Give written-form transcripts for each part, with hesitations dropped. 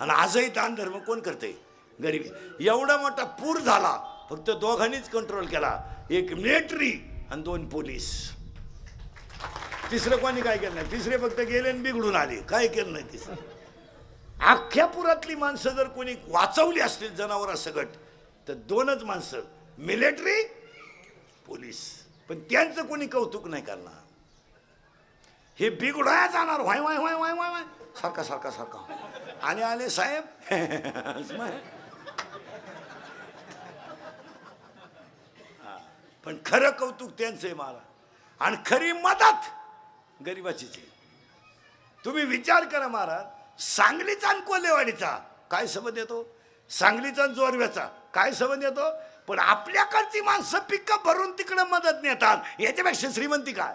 आणि आजही दान धर्म कोण करते? गरिबी. एवढा मोठा पूर झाला, फक्त दोघांनीच कंट्रोल केला, एक मिलिटरी आणि 2 पोलीस. तिसरं कोणी काय केलं नाही. तिसरे फक्त गेले आणि बिघडून आले, काय केलं नाही तिसरं. अख्ख्या पुरातली माणसं जर कोणी वाचवली असतील जनावरासकट तर 2च माणसं, मिलिटरी, पोलीस. पण त्यांचं कोणी कौतुक नाही करणार. हे बिघडाया जाणार, Y Y Y Y Y Y सारखा सारखा सारखा आणि आले साहेब. पण खरं कौतुक त्यांचं आहे मला, आणि खरी मदत गरिबाचीच आहे. तुम्ही विचार करा महाराज, सांगलीचा आणि कोल्हेवाडीचा काय संबंध येतो? सांगलीचा आणि जोरव्याचा काय संबंध येतो? पण आपल्याकडची माणसं पिकं भरून तिकडे मदत नेतात, याच्यापेक्षा श्रीमंती काय?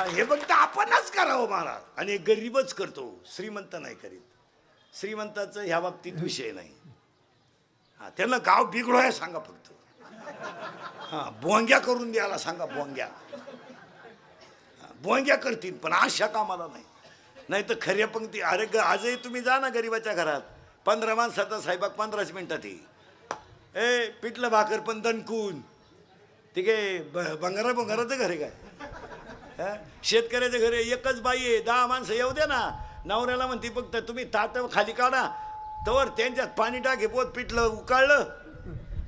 हे फक्त आपणच करावं महाराज, आणि गरीबच करतो, श्रीमंत नाही करीत. श्रीमंताचं ह्या बाबतीत विषय नाही. त्यांना गाव बिघडोय सांगा फक्त. बोंग्या करून द्यायला सांगा, बोंग्या करतील, पण अशा कामाला नाही. नाही तर खऱ्या पंक्ती. अरे आजही तुम्ही जा ना गरीबाच्या घरात, 15 माणसाचा स्वयंपाक 15 मिनिटात. ए पिठलं भाकर पण दणकून, ठीक आहे. भंगाराचं घर आहे काय? शेतकऱ्याच्या घरी एकच बाई आहे, 10 माणसं येऊ द्या ना. नवऱ्याला म्हणते फक्त तुम्ही ताट खाली काढा, तवर त्यांच्यात पाणी टाके, पोत पिठलं उकाळलं.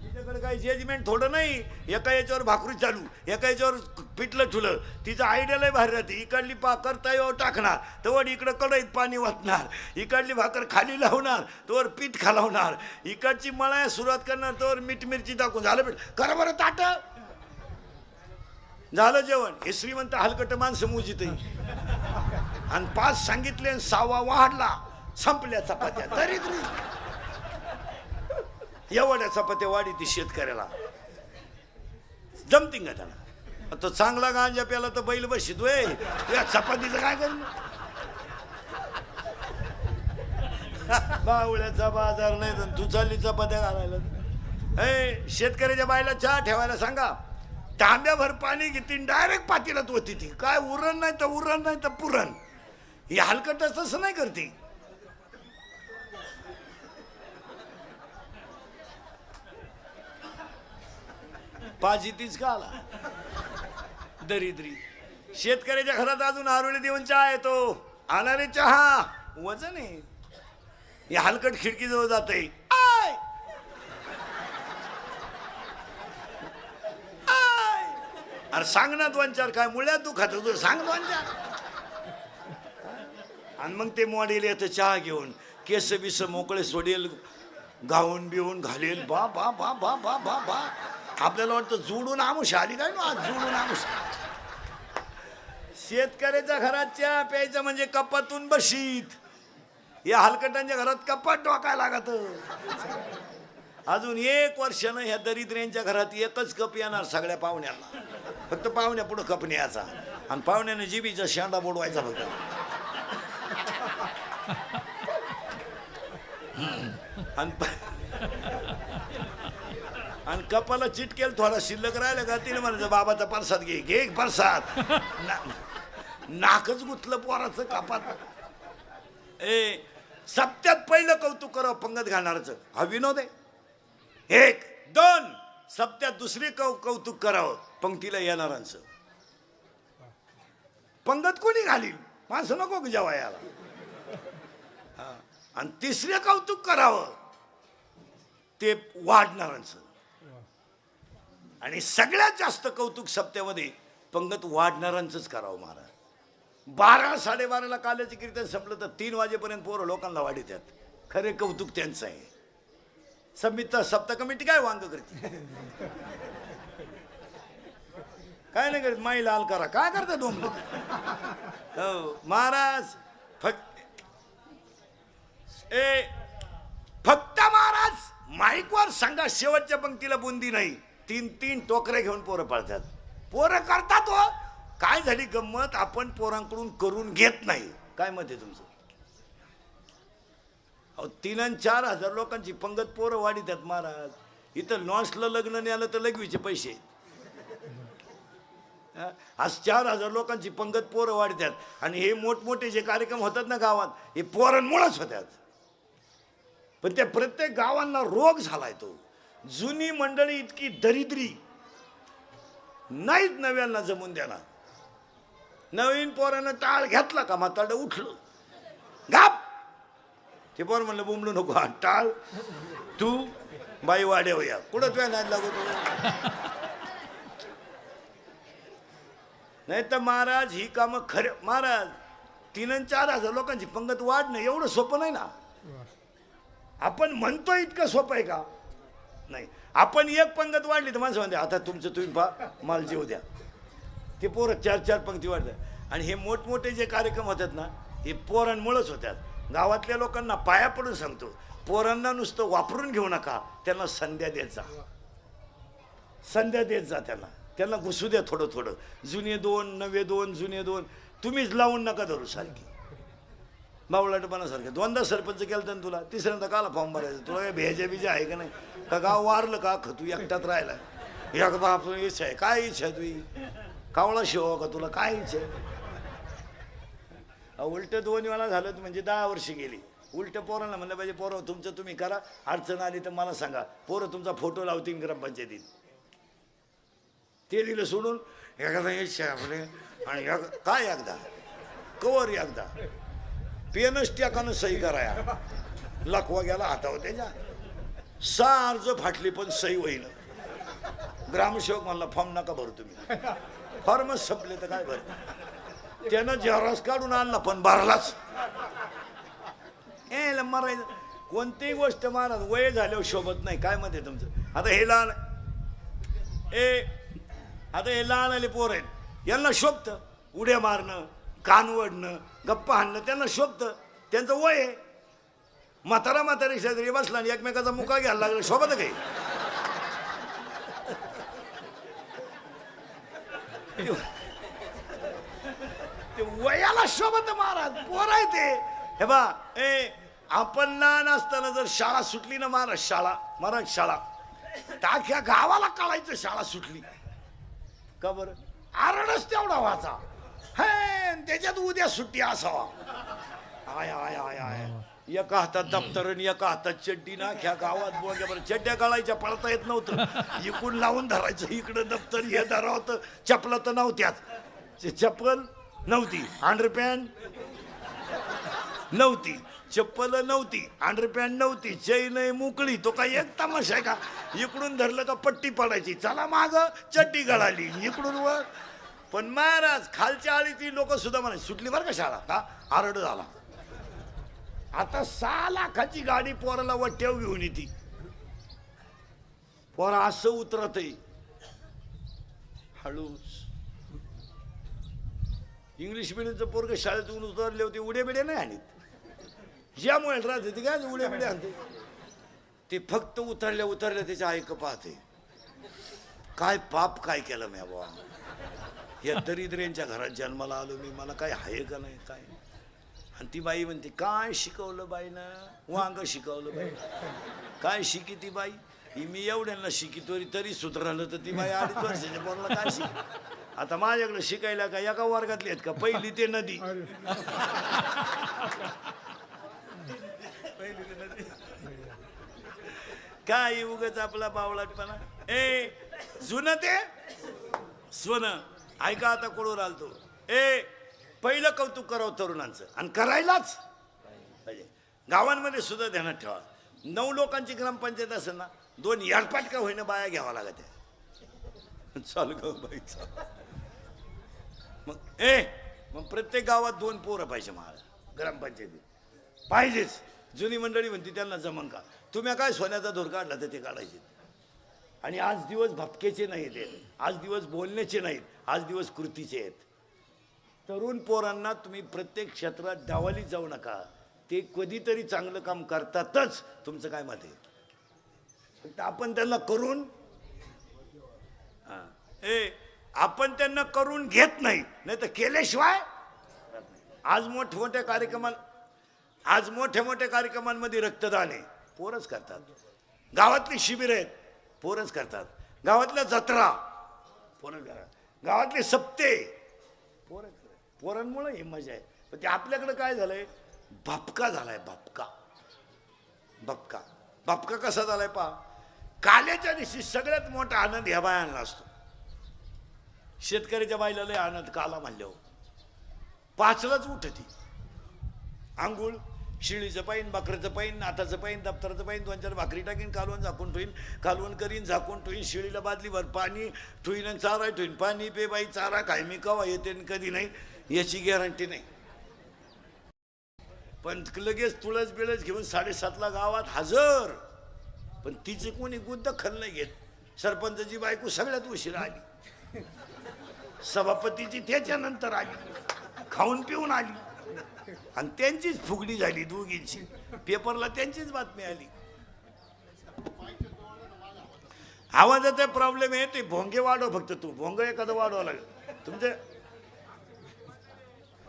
तिच्याकडे काही जजमेंट थोडं नाही. एका याच्यावर भाकरी चालू, एका याच्यावर पिठलं ठुलं. तिचं आयडियालाही भारी राहते. इकडली करता येऊ टाकणार, तवर इकडं कढईत पाणी वाटणार, इकडली भाकर खाली लावणार, तवर पीठ खालावणार, इकडची मळाया सुरुवात करणार, तवर मीठ मिरची टाकून झालं पीठ. करा बरं ताट, झालं जेवण. हे श्रीमंत हलकट माणसं मुजित. आणि 5 सांगितले, 6वा वाढला, संपल्या चपात्या. तरी एवढ्या चपात्या वाढी ती शेतकऱ्याला जमतींग का त्याला? तो चांगला गांजा प्याला तर बैल बसितोय, तुझ्या चपातीचं काय करू? बावळ्याचा बाजार नाही तर तू चालली चपात्या घालायला. शेतकऱ्याच्या बायला चहा ठेवायला सांगा, तांब्याभर पाणी घेते, डायरेक्ट पातीलात होती ती. काय उरण नाही तर पुरण. ही हलकट तसं नाही करते. पाजी तीच का आला दरिद्री. शेतकऱ्याच्या घरात अजून आरोळी देऊन चहा येतो. आणारे चहा वजन आहे. हे हलकट खिडकीजवळ जाते, अरे सांग ना 2-4 काय मुळ्यात दुखात होतं, सांग 2-4. आणि मग ते मॉडेल येतं चहा घेऊन, केस बिस मोकळे सोडेल, गाऊन बिवून घालेल. बा बा बा बा बा बा बा. आपल्याला वाटतं जोडून आमुष आली काय ना, जोडून आमुष. शेतकऱ्याच्या घरात चहा प्यायचं म्हणजे कपातून बशीत. या हलकटांच्या घरात कपात डोकायला लागत. अजून 1 वर्षानं ह्या दरिद्र्यांच्या घरात एकच कप येणार सगळ्या पाहुण्यांना. फक्त पाहुण्या पुढं कप न्यायचा, आणि पाहुण्याने जिबीचा शेंडा बोडवायचा फक्त. आणि कपाला चिटकेल थोडा शिल्लक राहिलं का तिने म्हणायचं बाबाचा प्रसाद घे, घे प्रसाद. नाकच गुतलं पोराचं कपात. सप्त्यात पहिलं कौतुक करावं पंगत घालणारच, हा विनोद आहे. 1, 2 सप्त्यात दुसरे कौतुक करावं पंक्तीला येणारांचं. पंगत कोणी घालील? माणसं नको जेव्हा याला. आणि तिसरे कौतुक करावं ते वाढणारांचं. आणि सगळ्यात जास्त कौतुक सप्त्यामध्ये पंगत वाढणारांचंच करावं महाराज. 12-12:30 काल्याचे कीर्तन संपलं तर 3 वाजेपर्यंत पोरं लोकांना वाढीतात. खरे कौतुक त्यांचं आहे. सप्ताह कमिटी काय वांग करते? काय नाही करत. माई लाल करा काय करता दोन. हो महाराज फक्त महाराज माईकवर सांगा शेवटच्या पंक्तीला बुंदी नाही. 3-3 टोकऱ्या घेऊन पोरं पळतात. पोरं करतात हो. काय झाली गंमत, आपण पोरांकडून करून घेत नाही. काय मत आहे तुमचं? 3-4 हजार लोकांची पंगत पोरं वाढीतात महाराज. इथं लॉन्सला लग्न नाही आलं तर लघवीचे पैसे. आज 4,000 लोकांची पंगत पोरं वाढतात आणि हे मोठमोठे जे कार्यक्रम होतात ना गावात हे पोरांमुळेच होतात. पण त्या प्रत्येक गावांना रोग झालाय तो. जुनी मंडळी इतकी दरिद्री नाहीत नव्यांना जमून देणार. नवीन पोरानं टाळ घेतला का म्हातारडं उठलं गाप. ते पोर म्हणलं बुमलू नको हा टाळ तू बाई वाड्या या कुठं तुझ्या नाही लागतो. नाही तर महाराज ही कामं खरे महाराज 3,000-4,000 लोकांची पंगत वाढणं एवढं सोपं नाही ना. आपण म्हणतो इतकं सोपं आहे का? नाही. आपण एक पंगत वाढली तर माणसं म्हणते आता तुमचं तुम्ही पा मला जेव द्या. ते पोरं 4-4 पंक्ती वाढतात. आणि हे मोठमोठे जे कार्यक्रम होतात ना हे पोरांमुळेच होतात. गावातल्या लोकांना पाया पडून सांगतो, पोरांना नुसतं वापरून घेऊ नका, त्यांना संध्या देत जा. संध्या देत जा त्यांना घुसू द्या थोडं थोडं. जुने 2 नवे 2 जुने 2 तुम्हीच लावून नका धरू सारखी बावळाटपणासारखं. 2दा सरपंच केलं तर तुला, तिसऱ्यांदा काला फॉर्म भरायचं. तुला काय भेजा बिजा आहे का नाही? का गाव वारलं का तू एकटात राहिला? एकदा आपण इच्छा आहे काय इच्छा आहे तुझी? कावळा शिवा का तुला काय इच्छा आहे? उलट 2 वेळा झालं म्हणजे 10 वर्ष गेली. उलट पोरांना म्हणलं पाहिजे पोरं तुमचं तुम्ही करा, अडचण आली तर मला सांगा. पोरं तुमचा फोटो लावतील ग्रामपंचायतीत. ते दिलं सोडून एखादा इच्छा आपले आणि काय एकदा कवर एकदा पेनच टाकानं सही कराया लखवा गेला हातावर त्याच्या 6 अर्ज फाटली पण सही होईल. ग्रामसेवक म्हणला फॉर्म नका भरू तुम्ही. फॉर्मच संपले तर काय भर. त्यानं झेरॉक्स काढून आणला पण भरलाच. मरायचं कोणतीही गोष्ट महाराज वय झाल्यावर शोभत नाही. काय मध्ये तुमचं आता हे लहान आता हे लहान आले पोर आहेत यांना शोभतं उड्या मारणं कानवडणं गप्पा हाणणं त्यांना शोभतं. त्यांचं वय आहे. म्हातारी शेजारी बसला आणि एकमेकाचा मुका घ्यायला लागला शोभत काही. ते वयाला शोभत महाराज पोर आहे ते. हे बा आपण लहान असताना जर शाळा सुटली ना महाराज शाळा टाक्या गावाला कळायचं शाळा सुटली का बरं. आरडच तेवढा व्हायचा हे त्याच्यात उद्या सुट्टी असावा. आय आय आय आय एका हातात दप्तर आणि एका हातात चड्डी ना ह्या गावात बोलल्या बरं. चड्ड्या काढायच्या पळता येत नव्हतं. इकडून लावून धरायचं इकडं दप्तर हे धरा होतं. चपला तर नव्हत्याच. चप्पल नव्हती, अंडरपॅन्ट नव्हती, चप्पल नव्हती, अंडरपॅन्ट नव्हती, चैन मोकळी. तो काय एक तमाशा आहे का? इकडून धरलं का पट्टी पडायची चला माग चड्डी गळाली इकडून वर. पण महाराज खालच्या आळीची लोक सुद्धा म्हणा सुटली बरं का शाळा का आरड झाला. आता 6 लाखाची गाडी पोराला वट्याव घेऊन येते. पोरा असं उतरत हळूच. इंग्लिश मिडियमचं पोरग शाळेतून उतरले होते उड्या बिड्या नाही आणत. ज्यामुळे राहते ते काय उड्या बिड्या आणते. ते फक्त उतरल्या त्याच्या ऐक पाहते काय पाप काय केलं मी बाबा. या दरिद्र्यांच्या घरात जन्माला आलो मी, मला काय आहे का नाही काय. आणि ती बाई म्हणते काय शिकवलं बाईनं? वांग शिकवलं बाई. काय शिकी ती बाई? मी एवढ्यांना शिकितो तरी सुधारलं तर ती बाई 2.5 वर्षाच्या पोराला काय शिक. आता माझ्याकडे शिकायला का एका वर्गातले आहेत का? पहिली ते नदी काय उगाच आपला बावळाटपणा. जुनं ते सोनं ऐका आता कोळूर आलतो. पहिलं कौतुक करावं तरुणांचं आणि करायलाच पाहिजे. गावांमध्ये सुद्धा ध्यानात ठेवा 9 लोकांची ग्रामपंचायत असेल ना 2 याडपाट का होईना बाया घ्यावा लागत आहे. चालू ग बाई मग प्रत्येक गावात 2 पोरं पाहिजे. मला ग्रामपंचायतीत पाहिजेच. जुनी मंडळी म्हणते त्यांना जमन का? तुम्ही काय सोन्याचा धोर काढला तर ते काढायचे. आणि आज दिवस भपकेचे नाहीत, आज दिवस बोलण्याचे नाहीत, आज दिवस कृतीचे आहेत. तरुण पोरांना तुम्ही प्रत्येक क्षेत्रात डावाली जाऊ नका. ते कधीतरी चांगलं काम करतातच. तुमचं काय मत आहे? फक्त आपण त्यांना करून आपण त्यांना करून घेत नाही, नाही तर केल्याशिवाय. आज मोठमोठ्या कार्यक्रमांमध्ये रक्तदान आहे पोरच करतात. गावातली शिबिर आहेत पोरच करतात. गावातल्या जत्रा पोरच करतात. गावातले सप्ते पोरांमुळे ही मजा आहे. पण ते आपल्याकडे काय झालंय, भपका झालाय. भपका भपका भपका कसा झालाय पहा. काल्याच्या दिवशी सगळ्यात मोठा आनंद ह्या बायांना असतो. शेतकऱ्याच्या बाईला लय आनंद काला म्हणल्यावर 5लाच उठती. आंघोळ, शिळीचं पाईन, बाकरचं पाईन, नाताचं पाईन, दप्तराचं पाईन, 2-4 भाकरी टाकीन, कालवण झाकून ठेवीन, कालवण करीन, झाकून ठेवीन, शिळीला बादलीभर पाणी ठेवीन आणि चारा ठेवीन. पाणी पे बाई, चारा काय मी कवा येते आणि कधी नाही याची गॅरंटी नाही. पण लगेच तुळस बिळस घेऊन 7:30ला गावात हजर. पण तिचे कोणी दखल नाही घेत. सरपंचाची बायको सगळ्यात उशिरा आली, सभापतीची त्याच्यानंतर आली, खाऊन पिऊन आली आणि त्यांचीच फुगडी झाली दोघींची. पेपरला त्यांचीच बातमी आली. आवाजाचा प्रॉब्लेम आहे. ते भोंगे वाढव, फक्त तू भोंग एखादं वाढवावं लागेल तुमचे.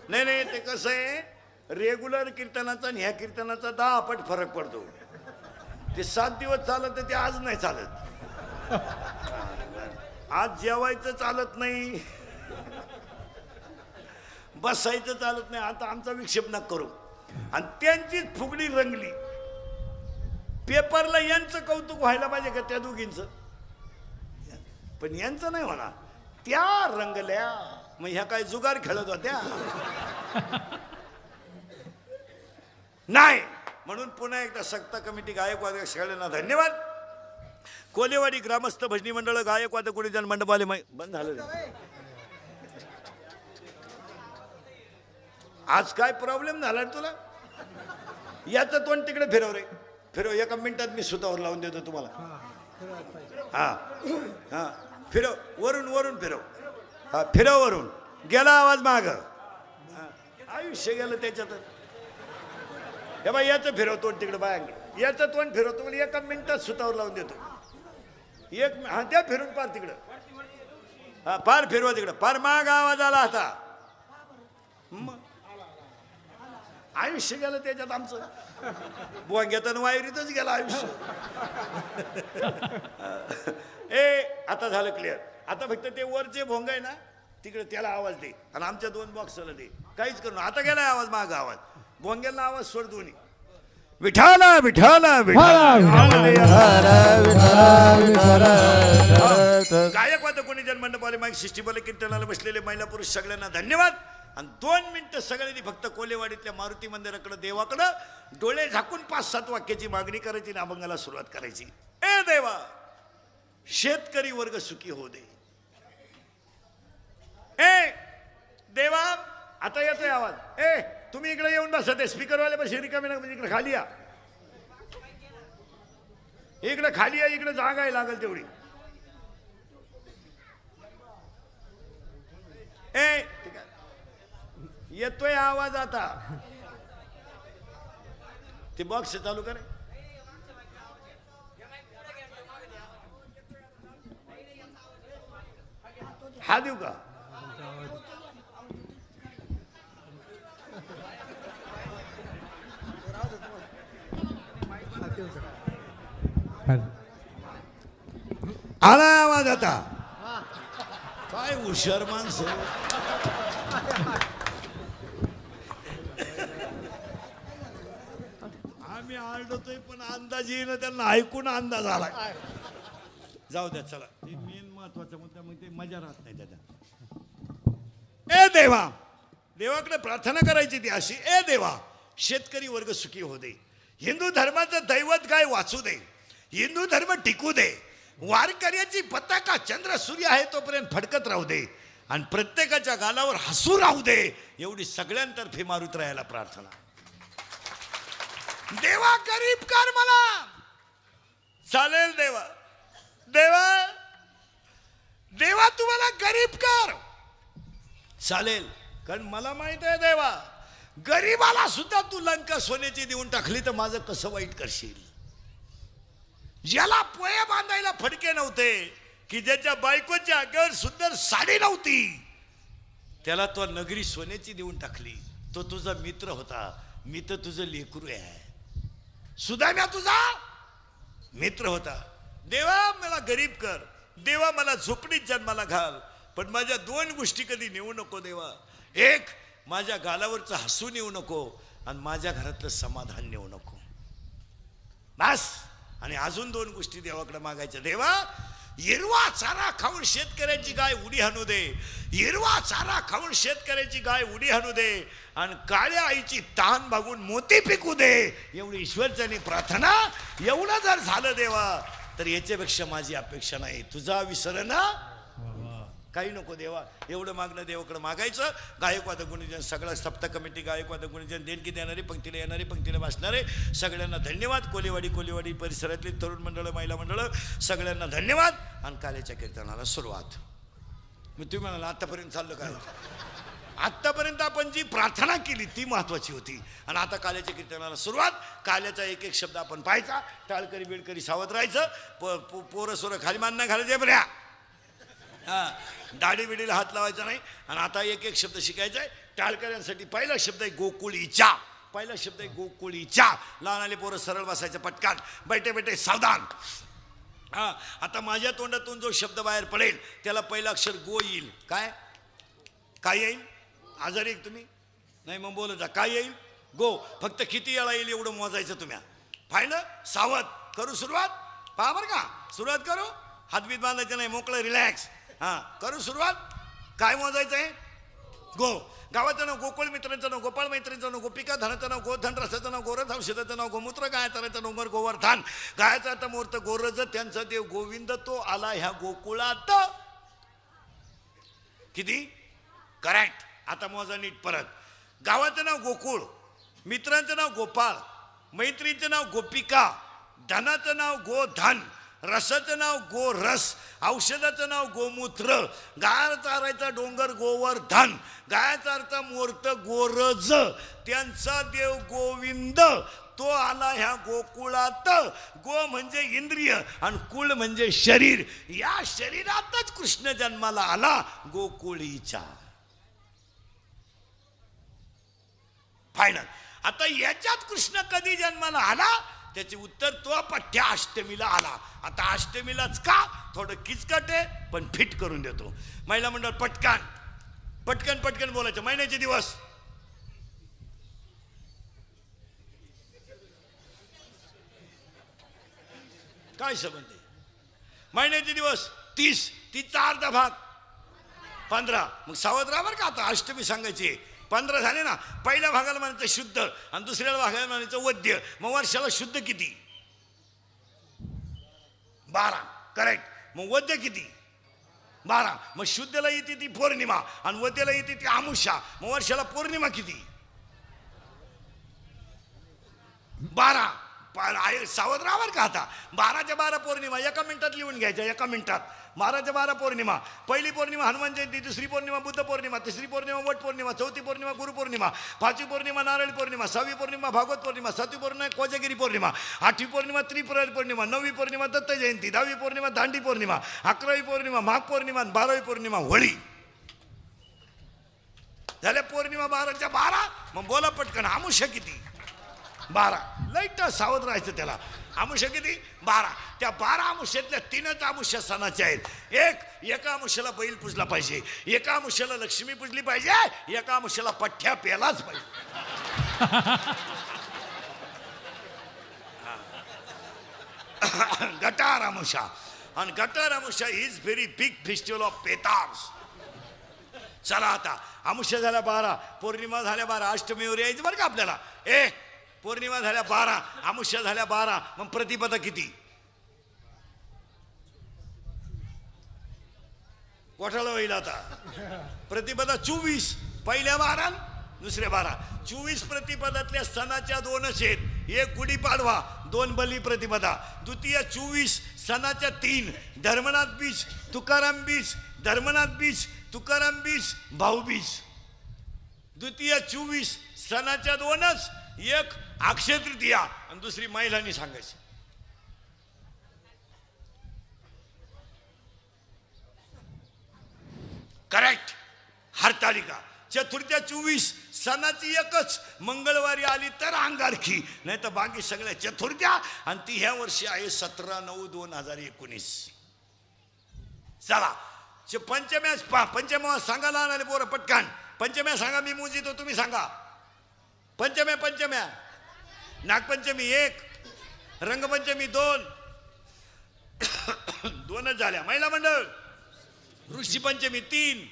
नाही ते कसं आहे, रेग्युलर कीर्तनाचा आणि ह्या कीर्तनाचा 10 पट फरक पडतो. ते 7 दिवस चालत ते आज नाही चालत. आज जेवायचं चालत नाही, बसायचं चालत नाही. आता आमचा विक्षेप न करू. आणि त्यांचीच फुगडी रंगली. पेपरला यांचं कौतुक व्हायला पाहिजे का त्या दोघींचं, पण यांचं नाही होणार. त्या रंगल्या. मग ह्या काय जुगार खेळत होत्या नाही. म्हणून पुन्हा एकदा सक्ता कमिटी, गायकवाद सगळ्यांना धन्यवाद. कोलेवाडी ग्रामस्थ भजनी मंडळ, गायकवाद कोळीजन मंडपाले बंद झालं. आज काय प्रॉब्लेम झाला रे तुला. याचं तोंड तिकडे फिरव रे, फिरव. 1 मिनिटात मी सुतावर लावून देतो तुम्हाला. हा हा फिरव, वरून फिरव. हा फिरव, वरून गेला आवाज माग. आयुष्य गेलं त्याच्यात. हे बाई याचं फिरव तोंड तिकडे बायांकडे. याचं तोंड फिरवतो म्हणजे 1 मिनिटात सुतावर लावून देतो. हा त्या फिरून पार तिकडं. हा पार फिरवा तिकडं. पार माग आवाज आला आता. आयुष्य गेलं त्याच्यात आमचं. बोंग्यातून वायरीतच गेलं आयुष्य. आता झालं क्लिअर. आता फक्त ते वरचे भोंग आहे ना तिकडे त्याला आवाज दे आणि आमच्या 2 बॉक्सला दे. काहीच करू. आता गेलाय आवाज माग. आवाज भोंग्याला आवाज सोड दोन्ही. विठाला विठाला गायकवाद कोणी जन्मंडपाले माईक सिस्टीमला कीर्तनाला बसलेले महिला पुरुष सगळ्यांना धन्यवाद. आणि 2 मिनिटं सगळ्यांनी फक्त कोलेवाडीतल्या मारुती मंदिराकडे, देवाकडं डोळे झाकून 5-7 वाक्याची मागणी करायची आणि अभंगाला सुरुवात करायची. ए देवा, शेतकरी वर्ग सुखी हो दे. ए देवा, आता येतोय आवाज. ए तुम्ही इकडे येऊन बसा. ते स्पीकरवाले बस रिकामी ना, म्हणजे इकडे खाली या. इकडे खाली या. इकडे जागा आहे लागेल तेवढी. ए ठीक आहे, येतोय आवाज आता. ते बॉक्स चालू करे. हा देऊ का. आला आवाज आता. काय हुशार माणसं. आम्ही आरडतोय पण अंदाज येईन त्यांना. ऐकून अंदाज आला. जाऊ द्या चला. मेन महत्वाचा मुद्दा मग ते मजा राहत नाही त्याच्यात. ए देवा, देवाकडे प्रार्थना करायची ती अशी. ए देवा, शेतकरी वर्ग सुखी हो दे. हिंदू धर्माचं दैवत काय वाचू दे. हिंदू धर्म टिकू दे. वारकऱ्याची पताका चंद्र सूर्य आहे तोपर्यंत फडकत राहू दे. आणि प्रत्येकाच्या गालावर हसू राहू दे. एवढी सगळ्यांतर्फे मारुत राहायला प्रार्थना. देवा गरीब कर मला. चालेल देवा. देवा देवा तुम्हाला गरीब कर. चालेल, कारण मला माहित आहे देवा, गरीबाला सुद्धा तू लंका सोन्याची देऊन टाकली तर माझं कसं वाईट करशील. ज्याला पोहे बांधायला फडके नव्हते, की ज्याच्या बायकोच्या अंगावर सुंदर साडी नव्हती, त्याला तो नगरी सोन्याची देऊन टाकली. तो तुझा मित्र होता. मी तर तुझं लेकरू आहे. सुदाम्या तुझा मित्र होता. देवा मला गरीब कर. देवा मला झोपडीत जन्माला घाल. पण माझ्या दोन गोष्टी कधी नेऊ नको देवा. एक, माझ्या गालावरचं हसू नेऊ नको आणि माझ्या घरातलं समाधान नेऊ नको. बस. आणि अजून दोन गोष्टी देवाकडे मागायच्या. देवा, हिरवा चारा खाऊन शेतकऱ्याची गाय उडी हाणू दे. हिरवा चारा खाऊन शेतकऱ्याची गाय उडी हाणू दे आणि काळ्या आईची तहान भागून मोती पिकू दे. एवढी ईश्वरचरणी प्रार्थना. एवढं जर झालं देवा तर याच्यापेक्षा माझी अपेक्षा नाही. तुझा विसर ना काही नको देवा. एवढं मागणं देवाकडे मागायचं. गायकवाद गुणीजन, सगळा सप्ताह कमिटी, गायकवाद गुणीजन, देणगी देणारे, पंक्तीला येणारे, पंक्तीला वाचणारे सगळ्यांना धन्यवाद. कोलेवाडी परिसरातली तरुण मंडळं, महिला मंडळं सगळ्यांना धन्यवाद. आणि काल्याच्या कीर्तनाला सुरुवात. मी तुम्ही म्हणाला आत्तापर्यंत चाललं काय? आत्तापर्यंत आपण जी प्रार्थना केली ती महत्वाची होती. आणि आता काल्याच्या कीर्तनाला सुरुवात. काल्याचा एक एक शब्द आपण पाहायचा. टाळकरी बिळकरी सावध राहायचं. पोरं सोरं खाली मान नाही घालायचे बऱ्या. दाढी बिडीला हात लावायचा नाही. आणि आता एक एक शब्द शिकायचा आहे. टाळकऱ्यांसाठी पहिला शब्द आहे गोकुळीच्या. पहिला शब्द आहे गोकुळीच्या. लहान आले पोरं सरळ बसायचं पटकान. बैठे बैठे सावधान. आता माझ्या तोंडातून जो शब्द बाहेर पडेल त्याला पहिला अक्षर गो येईल. काय काय येईल? आजारी एक तुम्ही नाही मग बोलत जा. काय येईल? गो. फक्त किती वेळा येईल एवढं मोजायचं तुम्ही. फायनल. सावध. करू सुरुवात. पहा बरं का. सुरुवात करू. हातबीत बांधायचं नाही. मोकळं रिलॅक्स. करू सुरुवात. काय मोजायचं आहे? गो. गावाचं नाव गोकुळ, मित्रांचं नाव गोपाळ, मैत्रीचं नाव गोपिका, धनाचं नाव गोधन, रसाचं नाव गोरज, औषधाचं नाव गोमूत्र, गायचं नाव गोवर्धन. गायचा आता मूर्त गोरज, त्यांचा देव गोविंद, तो आला ह्या गोकुळात. किती? करेक्ट. आता मोजा नीट परत. गावाचं नाव गोकुळ, मित्रांचं नाव गोपाळ, मैत्रीचं नाव गोपिका, धनाचं नाव गोधन, रसाचं नाव गोरस, औषधाचं नाव गोमूत्र, गाय चारायचा डोंगर गोवर्धन, गायचा अर्थ मूर्त गोरज, त्यांचा देव गोविंद, तो आला ह्या गोकुळात. गो म्हणजे इंद्रिय आणि कुळ म्हणजे शरीर. या शरीरातच कृष्ण जन्माला आला गोकुळीच्या. फायनल. आता याच्यात कृष्ण कधी जन्माला आला त्याचे उत्तर तो पठ्या अष्टमीला आला. आता अष्टमीलाच का? थोडं किचकट आहे पण फिट करून देतो. महिला मंडळ पटकन पटकन पटकन बोलायचं. महिन्याचे दिवस. काय संबंध आहे? महिन्याचे दिवस 30. 30चा अर्धा भाग 15. मग सावध राहा बरं का. आता अष्टमी सांगायची. 15 झाले ना. पहिल्या भागाला म्हणायचं शुद्ध आणि दुसऱ्या भागाला म्हणायचं वद्य. मग वर्षाला शुद्ध किती? 12. करेक्ट. मग वद्य किती? 12. मग शुद्धला येते ती पौर्णिमा आणि वद्याला येते ती अमावस्या. मग वर्षाला पौर्णिमा किती? 12. सावध राहा का. आता 12च्या 12 पौर्णिमा एका मिनिटात लिहून घ्यायच्या. एका मिनिटात 12च्या 12 पौर्णिमा. पहिली पौर्णिमा हनुमान जयंती, दुसरी पौर्णिमा बुद्ध पौर्णिमा, तिसरी पौर्णिमा वट पौर्णिमा, चौथी पौर्णिमा गुरु पौर्णिमा, पाचवी पौर्णिमा नारळी पौर्णिमा, 6वी पौर्णिमा भागवत पौर्णिमा, 7वी पौर्णिमा कोजागिरी पौर्णिमा, 8वी पौर्णिमा त्रिपुरारी पौर्णिमा, 9वी पौर्णिमा दत्त जयंती, 10वी पौर्णिमा दांडी पौर्णिमा, 11वी पौर्णिमा माघ पौर्णिमा, 12वी पौर्णिमा होळी. झाल्या पौर्णिमा 12च्या 12. मग बोला पटकन. अमावस्या किती? 12. लाईट सावध राहायचं त्याला. अमावस्या किती? 12. त्या 12 अमावस्यातल्या 3च अमावस्या सणाच्या आहेत. एका अमावस्याला बैल पुजला पाहिजे, एका अमावस्याला लक्ष्मी पुजली पाहिजे, एका अमावस्याला पठ्ठ्या प्यालाच पाहिजे. गटार अमावस्या. आणि Gatar Amavasya is very big festival of पेतार्स. चला आता अमावस्या झाल्या 12, पौर्णिमा झाल्या 12, अष्टमीवर यायचं बरं का आपल्याला. पौर्णिमा झाल्या 12, अमावस्या झाल्या 12. मग प्रतिपदा किती? कोठाला होईल आता? प्रतिपदा 24. पहिल्या 12 दुसऱ्या 12. 24 प्रतिपदातल्या सणाच्या 2च आहेत. एक गुढीपाडवा, 2 बली प्रतिपदा. द्वितीय 24 सणाच्या 3. धर्मनाथ बीज, तुकाराम बीज, धर्मनाथ बीज, तुकाराम बीज, भाऊबीज. द्वितीय 24 सणाच्या 2च. एक अक्षय तृतीया आणि दुसरी महिलांनी सांगायची. करेक्ट. हरतालिका. चतुर्थ्या 24 सणाची एकच. मंगळवारी आली तर अंगारखी, नाही तर बाकी सगळ्या चतुर्थ्या. आणि ती ह्या वर्षी आहे 17/9/2019. चला पंचम्या सांगा लहान आले पोरं पटकान. पंचम्या सांगा, मी मोजितो तुम्ही सांगा. पंचम्या नागपंचमी 1, रंगपंचमी 2, 2च झाल्या. महिला मंडळ ऋषी पंचमी 3.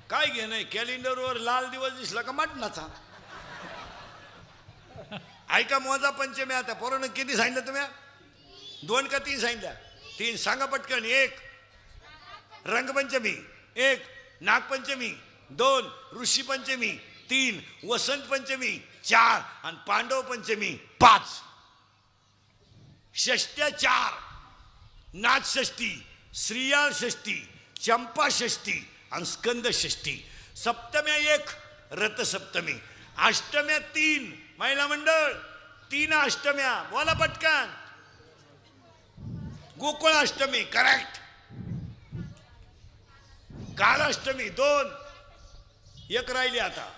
काय घे नाही, कॅलेंडरवर लाल दिवस दिसला का मटणाचा. ऐका मोजा पंचमी. आता पोरानं किती सांगितलं तुम्ही? 2 का 3 सांगितल्या? 3 सांगा पटकन. 1 रंगपंचमी, 1 नागपंचमी, 2 ऋषी पंचमी, 3 वसंत पंचमी, 4 आणि पांडव पंचमी 5. षष्ट्या 4, नाथ षष्ठी, श्रीयाळ षष्ठी, चंपा षष्ठी आणि स्कंद षष्ठी. सप्तम्या 1 रथसप्तमी. अष्टम्या 3. महिला मंडळ 3 अष्टम्या. बोला पटकन. गोकुळ अष्टमी करेक्ट. कालाष्टमी 2. 1 राहिली आता.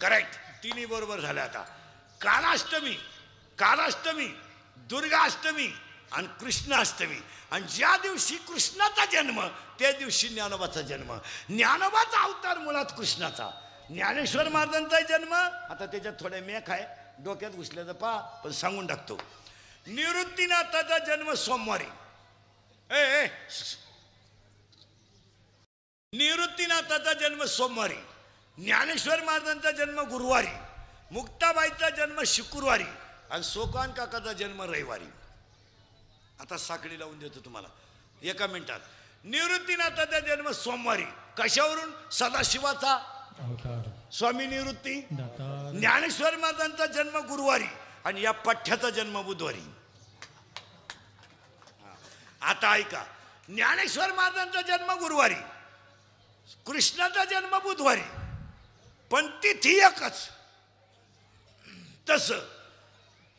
करेक्ट. 3 बरोबर झाल्या आता. कालाष्टमी, दुर्गाष्टमी आणि कृष्णाष्टमी. आणि ज्या दिवशी कृष्णाचा जन्म त्या दिवशी ज्ञानोबाचा जन्म. ज्ञानोबाचा अवतार मुळात कृष्णाचा. ज्ञानेश्वर महाराजांचा जन्म आता त्याच्यात थोड्या मेख आहे, डोक्यात घुसल्याचं पहा, पण सांगून टाकतो. निवृत्तीनाथाचा जन्म सोमवारी. निवृत्तीनाथाचा जन्म सोमवारी. ज्ञानेश्वर महाराजांचा जन्म गुरुवारी. मुक्ताबाईचा जन्म शुक्रवारी आणि सोपान काकाचा जन्म रविवारी. आता साखळी लावून देतो तुम्हाला 1 मिनिटात. निवृत्तीनाथाचा जन्म सोमवारी. कशावरून? सदाशिवाचा अवतार स्वामी निवृत्ती. ज्ञानेश्वर महाराजांचा जन्म गुरुवारी आणि या पठ्ठ्याचा जन्म बुधवारी. आता ऐका, ज्ञानेश्वर महाराजांचा जन्म गुरुवारी, कृष्णाचा जन्म बुधवारी, पण तिथी एकच. तस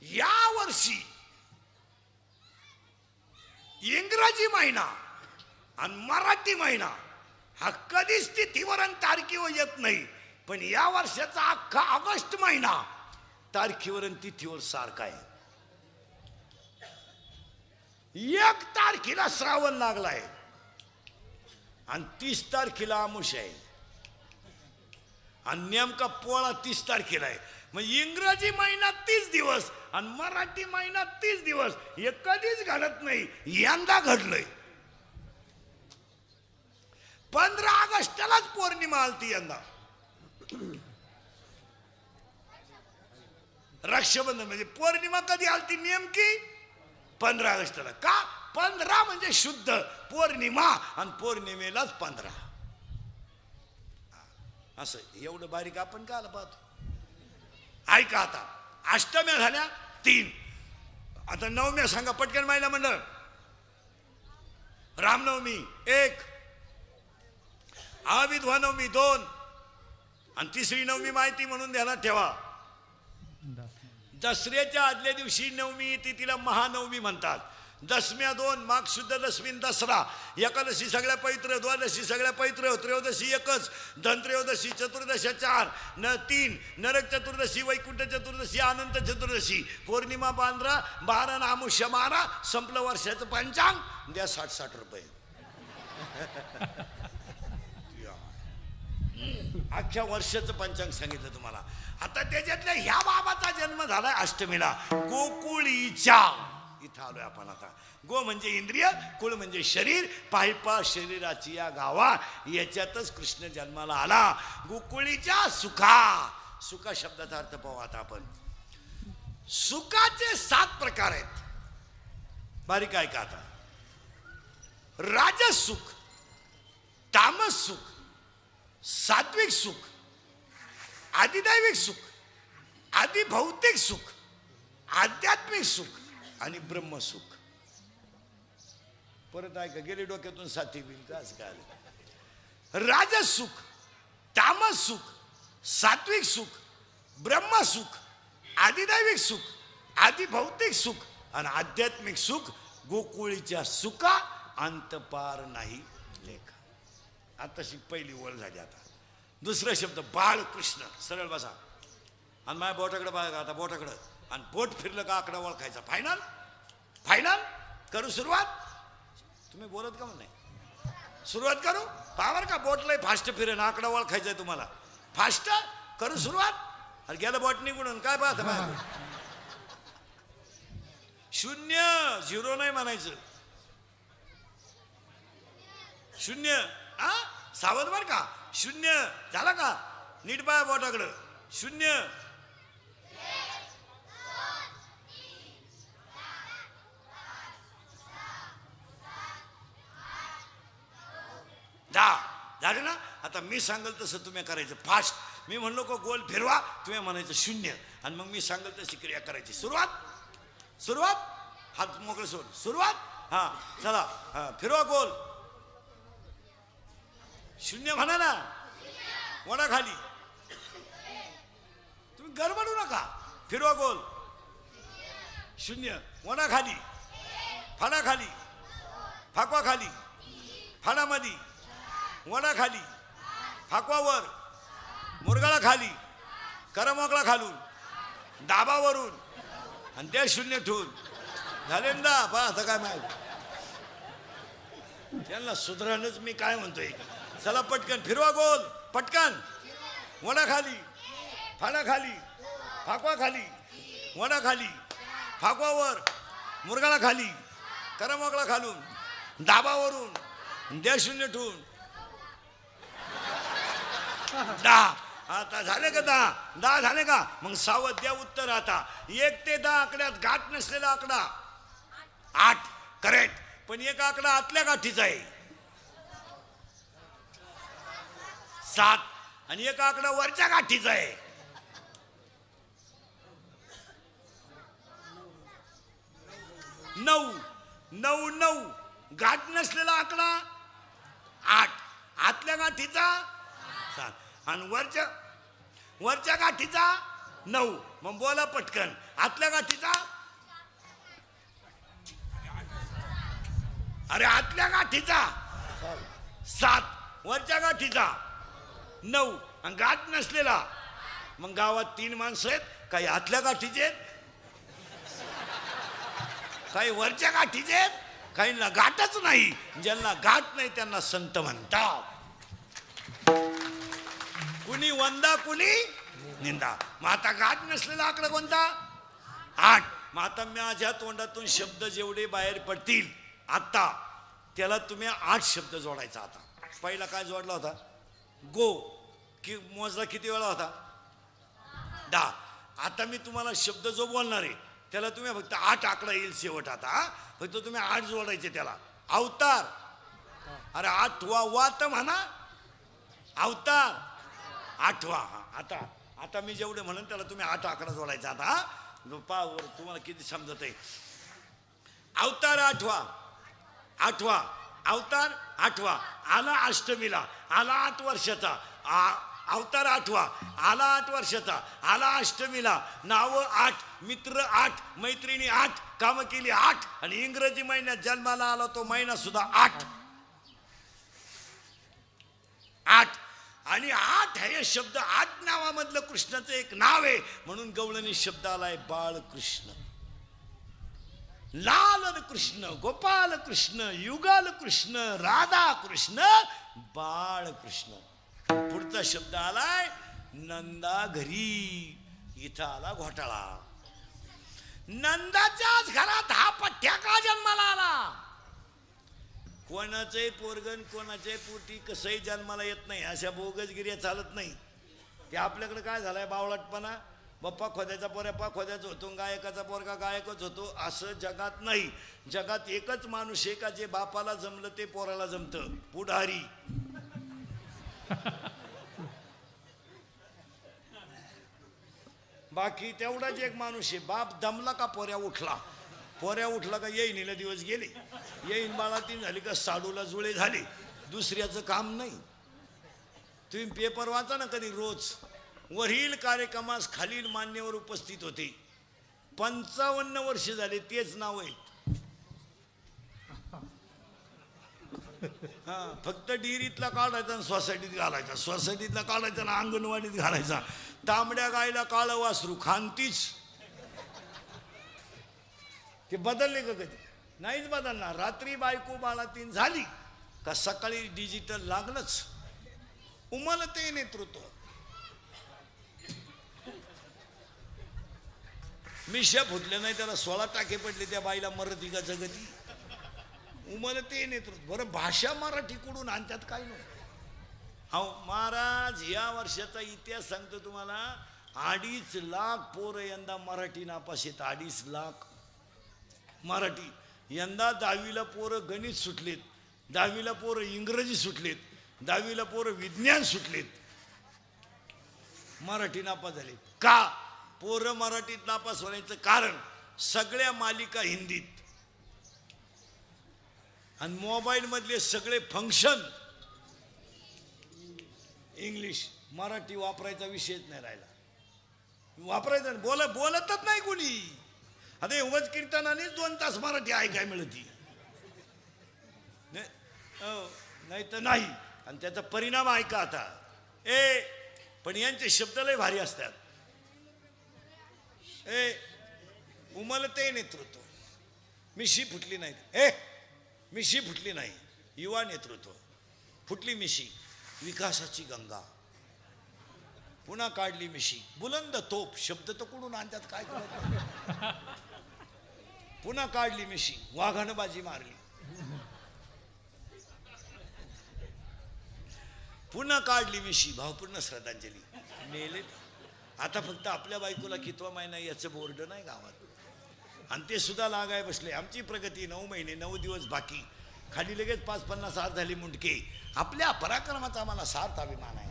या वर्षी इंग्रजी महिना आणि मराठी महिना हा कधीच तिथीवर आणि तारखेवर येत नाही, पण या वर्षाचा अख्खा ऑगस्ट महिना तारखेवर आणि तिथीवर सारखा आहे. 1 तारखेला श्रावण लागलाय आणि 30 तारखेला आमुष आहे आणि नेमका पोळा 30 तारखेला आहे. मग इंग्रजी महिना 30 दिवस आणि मराठी महिना 30 दिवस. हे कधीच घडत नाही, यंदा घडलंय. 15 ऑगस्टलाच पौर्णिमा आलती यंदा. रक्षाबंधन म्हणजे पौर्णिमा कधी आलती नेमकी? 15 ऑगस्टला. का? 15 म्हणजे शुद्ध पौर्णिमा आणि पौर्णिमेलाच 15. असं एवढं बारीक आपण का आलं पाहतो. ऐका आता, अष्टम्या झाल्या 3. आता नवम्या सांगा पटकन महिला मंडळ. रामनवमी 1, आविर्भाव नवमी 2 आणि तिसरी नवमी माहिती म्हणून ध्यानात ठेवा. दसऱ्याच्या आदल्या दिवशी नवमी येते, तिला महानवमी म्हणतात. दशम्या 2, माघ शुद्ध दशमी दसरा. एकादशी सगळ्या पवित्र, द्वादशी सगळ्या पवित्र, त्रयोदशी एकच, धनत्रयोदशी, चतुर्दशी 4, 3, नरक चतुर्दशी, वैकुंठ चतुर्दशी, अनंत चतुर्दशी, पौर्णिमा 15, 12 अमावस्या 12. संपलं वर्षाचं पंचांग. द्या 60 रुपये. अख्ख्या वर्षाचं पंचांग सांगितलं तुम्हाला. आता त्याच्यातल्या ह्या बाबाचा जन्म झालाय अष्टमीला, गोकुळीच्या. इथं आलोय आपण आता. गो म्हणजे इंद्रिय, कुळ म्हणजे शरीर, पायपा शरीराची या गावा, याच्यातच कृष्ण जन्माला आला. गोकुळीच्या सुखा. सुखा शब्दाचा अर्थ पाहू आता आपण. सुखाचे 7 प्रकार आहेत. बारीक आहे का आता? राजस सुख, तामस सुख, सात्विक सुख, आदिदैविक सुख, आदिभौतिक सुख, आध्यात्मिक सुख आणि ब्रह्मसुख. परत आहे का? गेले डोक्यातून साथी बिल का असं काय? राजस सुख, तामस सुख, सात्विक सुख, ब्रह्मसुख, आदिदैविक सुख, आदिभौतिक सुख आणि आध्यात्मिक सुख. गोकुळीच्या सुखा अंतपार नाही लेखा. आता पहिली ओळ झाली. आता दुसरा शब्द बाळकृष्ण. सरळ बसा आणि माझ्या बोटाकडे बघा आता, बोटाकडं, आणि बोट फिरलं का आकडा ओळखायचा. Final final. करू सुरुवात. तुम्ही बोलत का म्हण नाही? सुरुवात करू. पावर का बोट लय फास्ट फिरेन, आकडा ओळखायचा आहे तुम्हाला. फास्ट करू सुरुवात. अरे गेलं बोट निघून काय पाहत बाहेर. शून्य, झिरो नाही म्हणायचं. शून्य. आ सावध बर का. शून्य झाला का. नीट पाय बोटाकडं. शून्य. झालं ना. आता मी सांगेल तसं तुम्ही करायचं फास्ट. मी म्हणलो का गोल फिरवा, तुम्ही म्हणायचं शून्य, आणि मग मी सांगेल तशी क्रिया करायची. सुरुवात. सुरुवात. हात मोकळे सोड. सुरुवात. हा चला. हा फिरवा गोल. शून्य म्हणा ना. वडा खाली. तुम्ही गडबडू नका. फिरवा गोल. शून्य. वडा खाली. फाडा खाली. फाकवा खाली. फाडामध्ये. वडा खाली. फाकवावर. मुरगाळा खाली. करमोकळा खालून. दाबावरून. आणि त्या शून्य ठेवून. झाले ना. पहा आता काय माहिती त्यांना सुधारणच. मी काय म्हणतोय. चला पटकन फिरवा गोल. पटकन. वडा खाली. फाडा खाली. फाकवा खाली. वडा खाली. फाकवावर. मुरगाळा खाली. करमोकळा खालून. दाबावरून. द्या शून्य ठेवून. 10. आता झाले का 10? 10 झाले का. मग सावध द्या उत्तर. आता 1 ते 10 आकड्यात गाठ नसलेला आकडा 8. करेक्ट. पण एक आकडा आतल्या गाठीचा आहे 7, आणि एक आकडा वरच्या गाठीचा आहे 9. 9 9 गाठ नसलेला आकडा 8, आतल्या गाठीचा 7, आणि वरच्या गाठीचा 9. मग बोला पटकन. आतल्या गाठीचा. अरे आतल्या गाठीचा 7, वरच्या गाठीचा 9, आणि गाठ नसलेला. मग गावात 3 माणसं आहेत. काही आतल्या गाठीचे आहेत, काही वरच्या गाठीचे आहेत, काहींना गाठच नाही. ज्यांना गाठ नाही त्यांना संत म्हणतात. कुणी वंदा कुणी निंदा. मग आता गाठ नसलेला आकडा कोणता 8. मग आता माझ्या तोंडातून शब्द जेवढे बाहेर पडतील आता त्याला तुम्ही 8 शब्द जोडायचा. आता पहिला काय जोडला होता गो की मोजला किती वेळा होता 10. आता मी तुम्हाला शब्द जो बोलणार आहे त्याला तुम्ही फक्त 8 आकडा येईल शेवट. आता फक्त तुम्ही 8 जोडायचे त्याला. अवतार. अरे 8वा वात म्हणा. अवतार 8वा. आता मी जेवढे म्हणून त्याला तुम्ही 8 आकडा जोडायचा. आता पावर तुम्हाला किती समजत आहे. अवतार 8वा. अवतार 8वा. आला अष्टमीला. आला 8 वर्षाचा. अवतार 8वा. आला 8 वर्षाचा. आला अष्टमीला. नाव 8, मित्र 8, मैत्रिणी 8, कामं केली 8, आणि इंग्रजी महिन्यात जन्माला आला तो महिना सुद्धा 8. आणि 8 हे शब्द 8 नावामधलं कृष्णाचं एक नाव आहे. म्हणून गवळणी शब्द आलाय बाळकृष्ण. लाल कृष्ण, गोपाल कृष्ण, युगल कृष्ण, राधा कृष्ण, बाळकृष्ण. पुढचा शब्द आलाय नंदा घरी. इथं आला घोटाळा. नंदाच्याच घरात हा पठ्या का जन्माला आला. कोणाचंही पोरगण कोणाच्याही पोटी कसंही जन्माला येत नाही. अशा बोगसगिऱ्या चालत नाही. ते आपल्याकडे काय झालंय बावळटपणा. बाप्पा खोद्याचा पोऱ्याप्पा खोद्याचा होतो, गायकाचा पोरगा गायकच होतो, असं जगात नाही. जगात एकच माणूस आहे का जे बापाला जमलं ते पोराला जमतं. पुढारी. बाकी तेवढाच एक माणूस आहे. बाप दमला का पोऱ्या उठला. पोऱ्या उठला का येईनीला दिवस गेले. येईन बाळा 3 झाली का साडूला जुळे झाले. दुसऱ्याचं काम नाही. तुम्ही पेपर वाचा ना कधी रोज. वरील कार्यक्रमास खालील मान्यवर उपस्थित होते. 55 वर्ष झाले तेच नाव आहे. हा फक्त डिरीतला काढायचा आणि सोसायटीत घालायचा, सोसायटीतला काढायचा ना अंगणवाडीत घालायचा. तांबड्या गायला काळं वासरू खानतीच. ते बदलले का कधी? नाहीच बदलणार. रात्री बायको बाळातीन झाली का सकाळी डिजिटल लागलंच. उमलते नेतृत्व. मिशा फुटले नाही त्याला 16 टाके पडले, त्या बाईला मरती का जगती. उमलते नेतृत्व. बरं भाषा मराठी कुठून आणि त्यात काय नाही. अहो महाराज या वर्षाचा इतिहास सांगतो तुम्हाला. 2.5 लाख पोरं यंदा मराठी नापास आहेत. 2.5 लाख मराठी. यंदा 10वीला पोरं गणित सुटलेत, 10वीला पोरं इंग्रजी सुटलेत, 10वीला पोरं विज्ञान सुटलेत, मराठी नापास झाले. का? पोरं मराठीत नापास होण्याचं कारण सगळ्या मालिका हिंदीत आणि मोबाईल मधले सगळे फंक्शन इंग्लिश. मराठी वापरायचा विषयच नाही राहिला. वापरायचा बोलतच नाही कोणी. आता उगाच कीर्तनानेच 2 तास मराठी ऐकाय मिळती नाही तर नाही. आणि त्याचा परिणाम ऐका आता. पण यांचे शब्द लय भारी असतात. उमलते नेतृत्व. मिशी फुटली नाही. मिशी फुटली नाही. युवा नेतृत्व. फुटली मिशी. विकासाची गंगा. पुन्हा काढली मिशी. बुलंद तोप. शब्द तर कुठून आणतात काय कळत. पुन्हा काढली मिशी. वाघानं बाजी मारली. पुन्हा काढली मिशी. भावपूर्ण श्रद्धांजली. मेले. आता फक्त आपल्या बायकोला कितवा महिना याचं बोर्ड नाही गावात. आणि ते सुद्धा लागाय बसले. आमची प्रगती 9 महिने 9 दिवस बाकी. खाली लगेच 5-50 हात झाली मुंडके. आपल्या पराक्रमाचा आम्हाला सार्थ अभिमान आहे.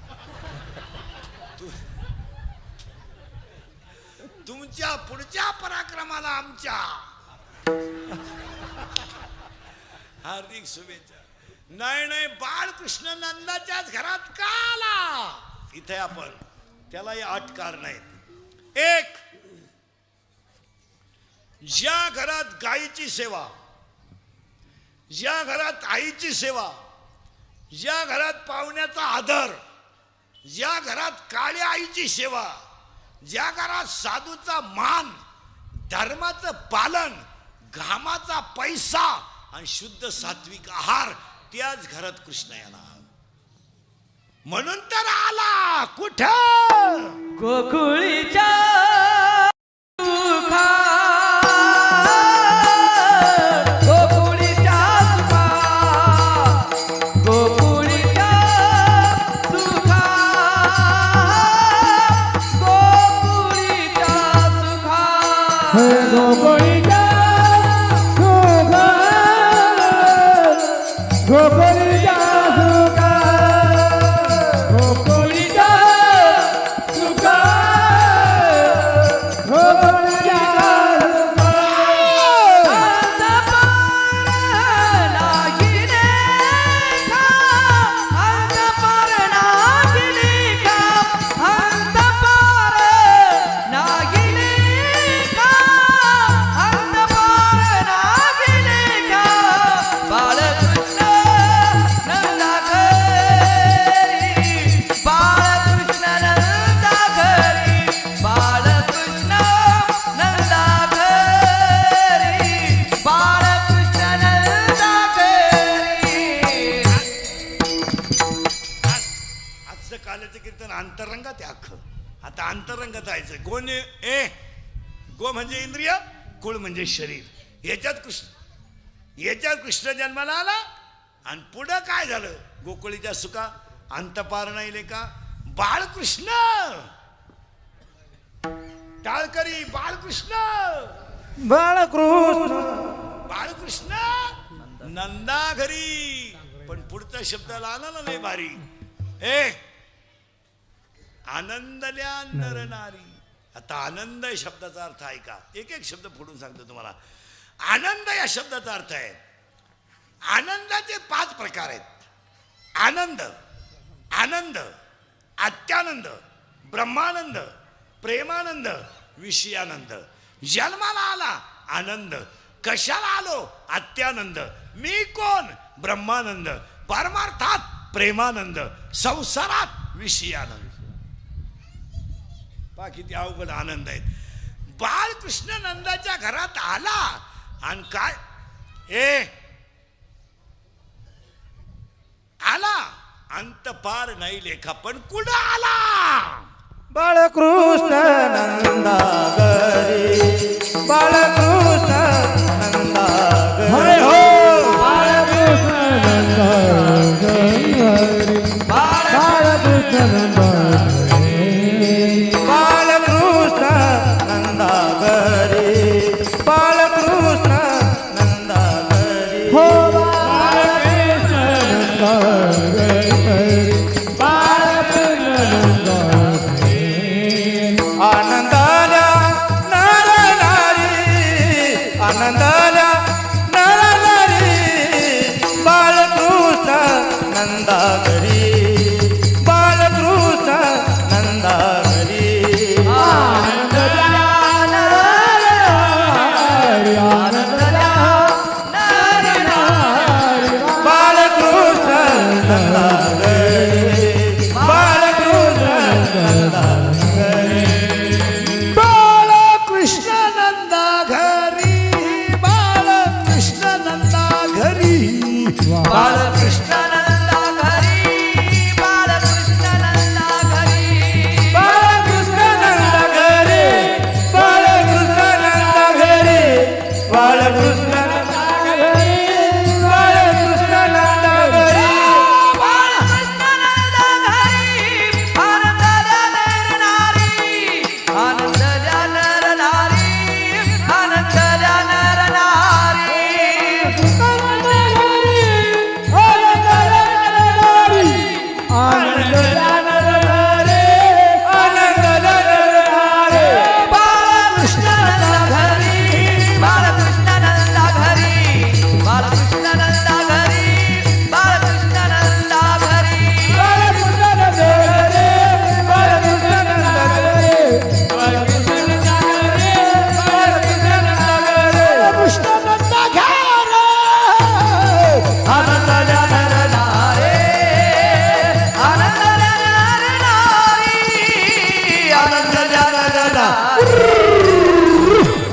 तुमच्या पुढच्या पराक्रमाला आमच्या हार्दिक शुभेच्छा. नाही बाळकृष्ण नंदाच्याच घरात का आला इथे आपण त्यालाही 8 कारण आहेत. 1, ज्या घरात गायीची सेवा, ज्या घरात आईची सेवा, ज्या घरात पाहुण्याचा आदर, ज्या घरात काळ्या आईची सेवा, ज्या घरात साधूचा मान, धर्माचं पालन, घामाचा पैसा आणि शुद्ध सात्विक आहार, त्याच घरात कृष्ण येणार. म्हणून तर आला कुठं गोकुळीच्या अंतरंगात आहे अख्खं. आता अंतरंगात जायचं. गो म्हणजे इंद्रिय, कुळ म्हणजे शरीर. याच्यात कृष्ण जन्माला आला. आणि पुढं काय झालं? गोकुळीच्या सुका अंत पार नाही लेका. बाळकृष्ण टाळकरी. बाळकृष्ण नंदा घरी. पण पुढचा शब्दाला आला ना लय भारी. आनंदल्या नर नारी. आता आनंद या शब्दाचा अर्थ आहे का? एक शब्द फोडून सांगतो तुम्हाला. आनंद या शब्दाचा अर्थ आहे. आनंदाचे 5 प्रकार आहेत. आनंद, आनंद, अत्यानंद, ब्रह्मानंद, प्रेमानंद, विषयानंद. जन्माला आला आनंद, कशाला आलो? अत्यानंद. मी कोण? ब्रह्मानंद. परमार्थात प्रेमानंद, संसारात विषयानंद. बाकी ते अवघड आनंद आहेत. बाळकृष्ण नंदाच्या घरात आला आणि काय आला अंत पार नाही लेखा, पण कुठं आला? बाळकृष्ण नंदा घरी, बाळकृष्ण नंदा घरी, बाळकृष्ण नंदा घरी, बाळकृष्ण नंदा घरी, बाळकृष्ण नंदा घरी, बाळकृष्ण नंदा घरी, हो बाळकृष्ण नंदा घरी, बाळकृष्ण नंदा घरी. आनंदाला नर नारी, आनंदाला नर नारी, बाळकृष्ण नंदा घरी, बाळकृष्ण नंदा घरी. आनंद झाला नरनारी, आनंद झाला नरनारी, बाळकृष्ण नंदा घरी, बाळकृष्ण नंदा बाळकृष्ण नंदा घरी, बाळकृष्ण नंदा घरी, बाळकृष्ण नंदा घरी, बाळकृष्ण नंदा घरी, बाळकृष्ण नंदा घरी, बाळकृष्ण नंदा घरी, बाळकृष्ण नंदा घरी, बाळकृष्ण नंदा घरी, बाळकृष्ण नंदा घरी. आनंद द्या नर नारी, आनंद द्या नर नारी, आनंद झाला नरनारी, आनंद द्या नर नारी. बाळकृष्ण नंदा घरी, बाळकृष्ण नंदा घरी, बाळकृष्ण नंदा घरी, बाळकृष्ण नंदा घरी, बाळकृष्ण नंदा घरी, बाळकृष्ण नंदा घरी, बाळकृष्ण नंदा घरी, बाळकृष्ण नंदा घरी, कृष्ण नंदा घरी. आनंद द्या नर नारी, आनंद द्या नर नारी, आनंद द्या नर नारी.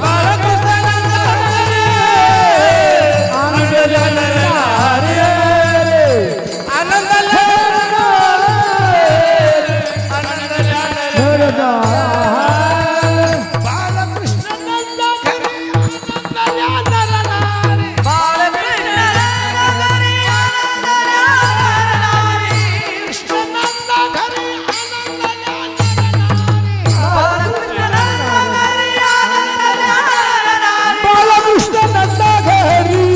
बाळकृष्ण नंदा घरी, आनंद द्या नर नारी, आनंद द्या नर नारी, आनंद द्या नर बाळकृष्ण नंदा घरी, आनंद द्या नर नारी. बाळकृष्ण नंदा घरी, आनंद द्या नर नारी, कृष्ण नंदा घरी, आनंद द्या नर नारी. बाळकृष्ण नंदा घरी, आनंद द्या नर नारी. बाळकृष्ण नंदा घरी,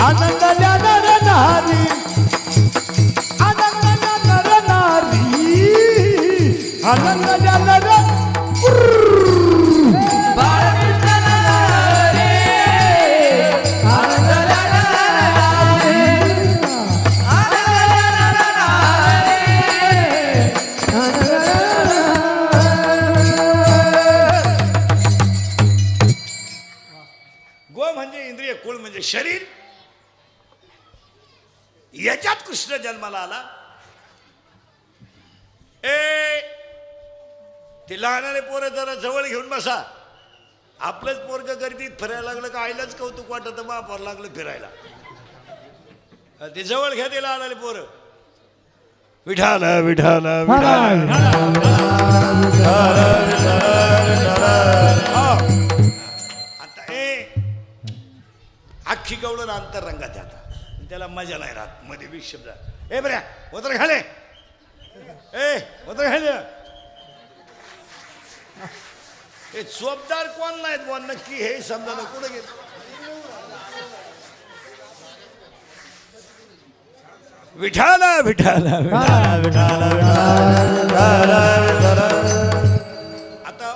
आनंद द्या नर नारी, आनंद द्या नर नारी, आनंद द्या नर. बाळकृष्ण नंदा घरी, आनंद द्या नर नारी, आनंद द्या नर नारी. गो म्हणजे इंद्रिय, कुळ म्हणजे शरीर. याच्यात कृष्ण जन्माला आला. ते लहानारे पोरं जरा जवळ घेऊन बसा. आपलंच पोरग गर्दीत फिरायला लागलं का आईलाच कौतुक वाटत, बापावर लागलं फिरायला. ते जवळ घ्या ते लहानारे पोरं. विठाल विठाल विठाल. आता अख्खी गवळण अंतरंगात आहे आता. त्याला मजा नाही राहत मध्ये विक्षेप. बऱ्या उतर घाले, उतर घाले. हे चोपदार कोण नाहीत बुवा नक्की, हे समजा ना कुठे गेले. विठाल विठाल विठाल. आता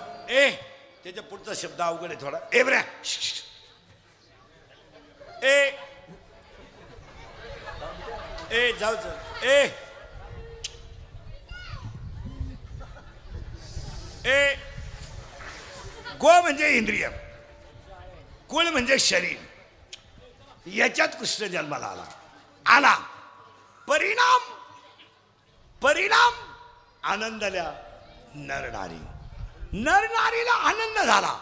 त्याच्या पुढचा शब्द अवघड आहे थोडा. बऱ्या जाऊ गो म्हणजे इंद्रिय, कुळ म्हणजे शरीर, याच्यात कृष्ण जन्माला आला. परिणाम आनंदल्या नरनारीला आनंद झाला.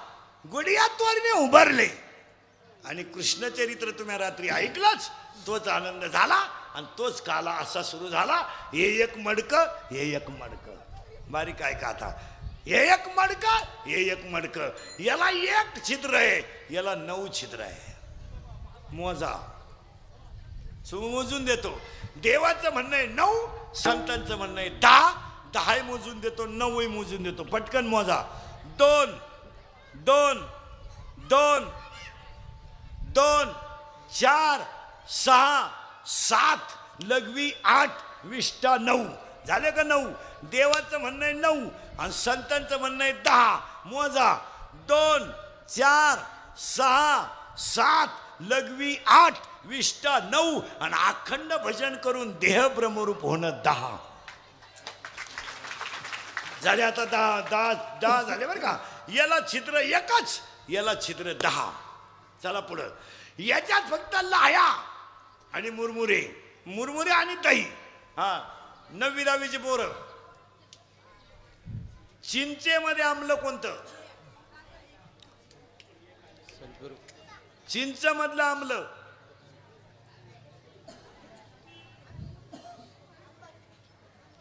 गुडियात्वरने उभारले आणि कृष्णचरित्र तुम्ही रात्री ऐकलंच. तोच आनंद झाला आणि तोच काला असा सुरू झाला. हे एक मडक बारीक आहे का आता. हे एक मडक याला एक छिद्र आहे, याला 9 छिद्र आहे. मोजा मोजून देतो. देवाचं म्हणणं आहे 9, संतांचं म्हणणं आहे 10. 10 मोजून देतो, 9 मोजून देतो. पटकन मोजा. 2 2 2 2 4 6 7 लघवी 8 विष्टा 9 झाले का 9. देवाचं म्हणणं आहे 9 आणि संतांचं म्हणणं आहे 10. मोजा. 2 4 6 7 लघवी 8 विष्टा 9 आणि अखंड भजन करून देह ब्रह्मरूप होणं 10 झाले. आता 10 झाले बरं का. याला छिद्र एकच, याला छिद्र 10. चला पुढं. याच्यात फक्त लाया आणि मुरमुरे आणि दही. हा 9वी 10वीची पोरं. चिंचेमध्ये आमलं कोणतं? चिंच मधलं आमलं.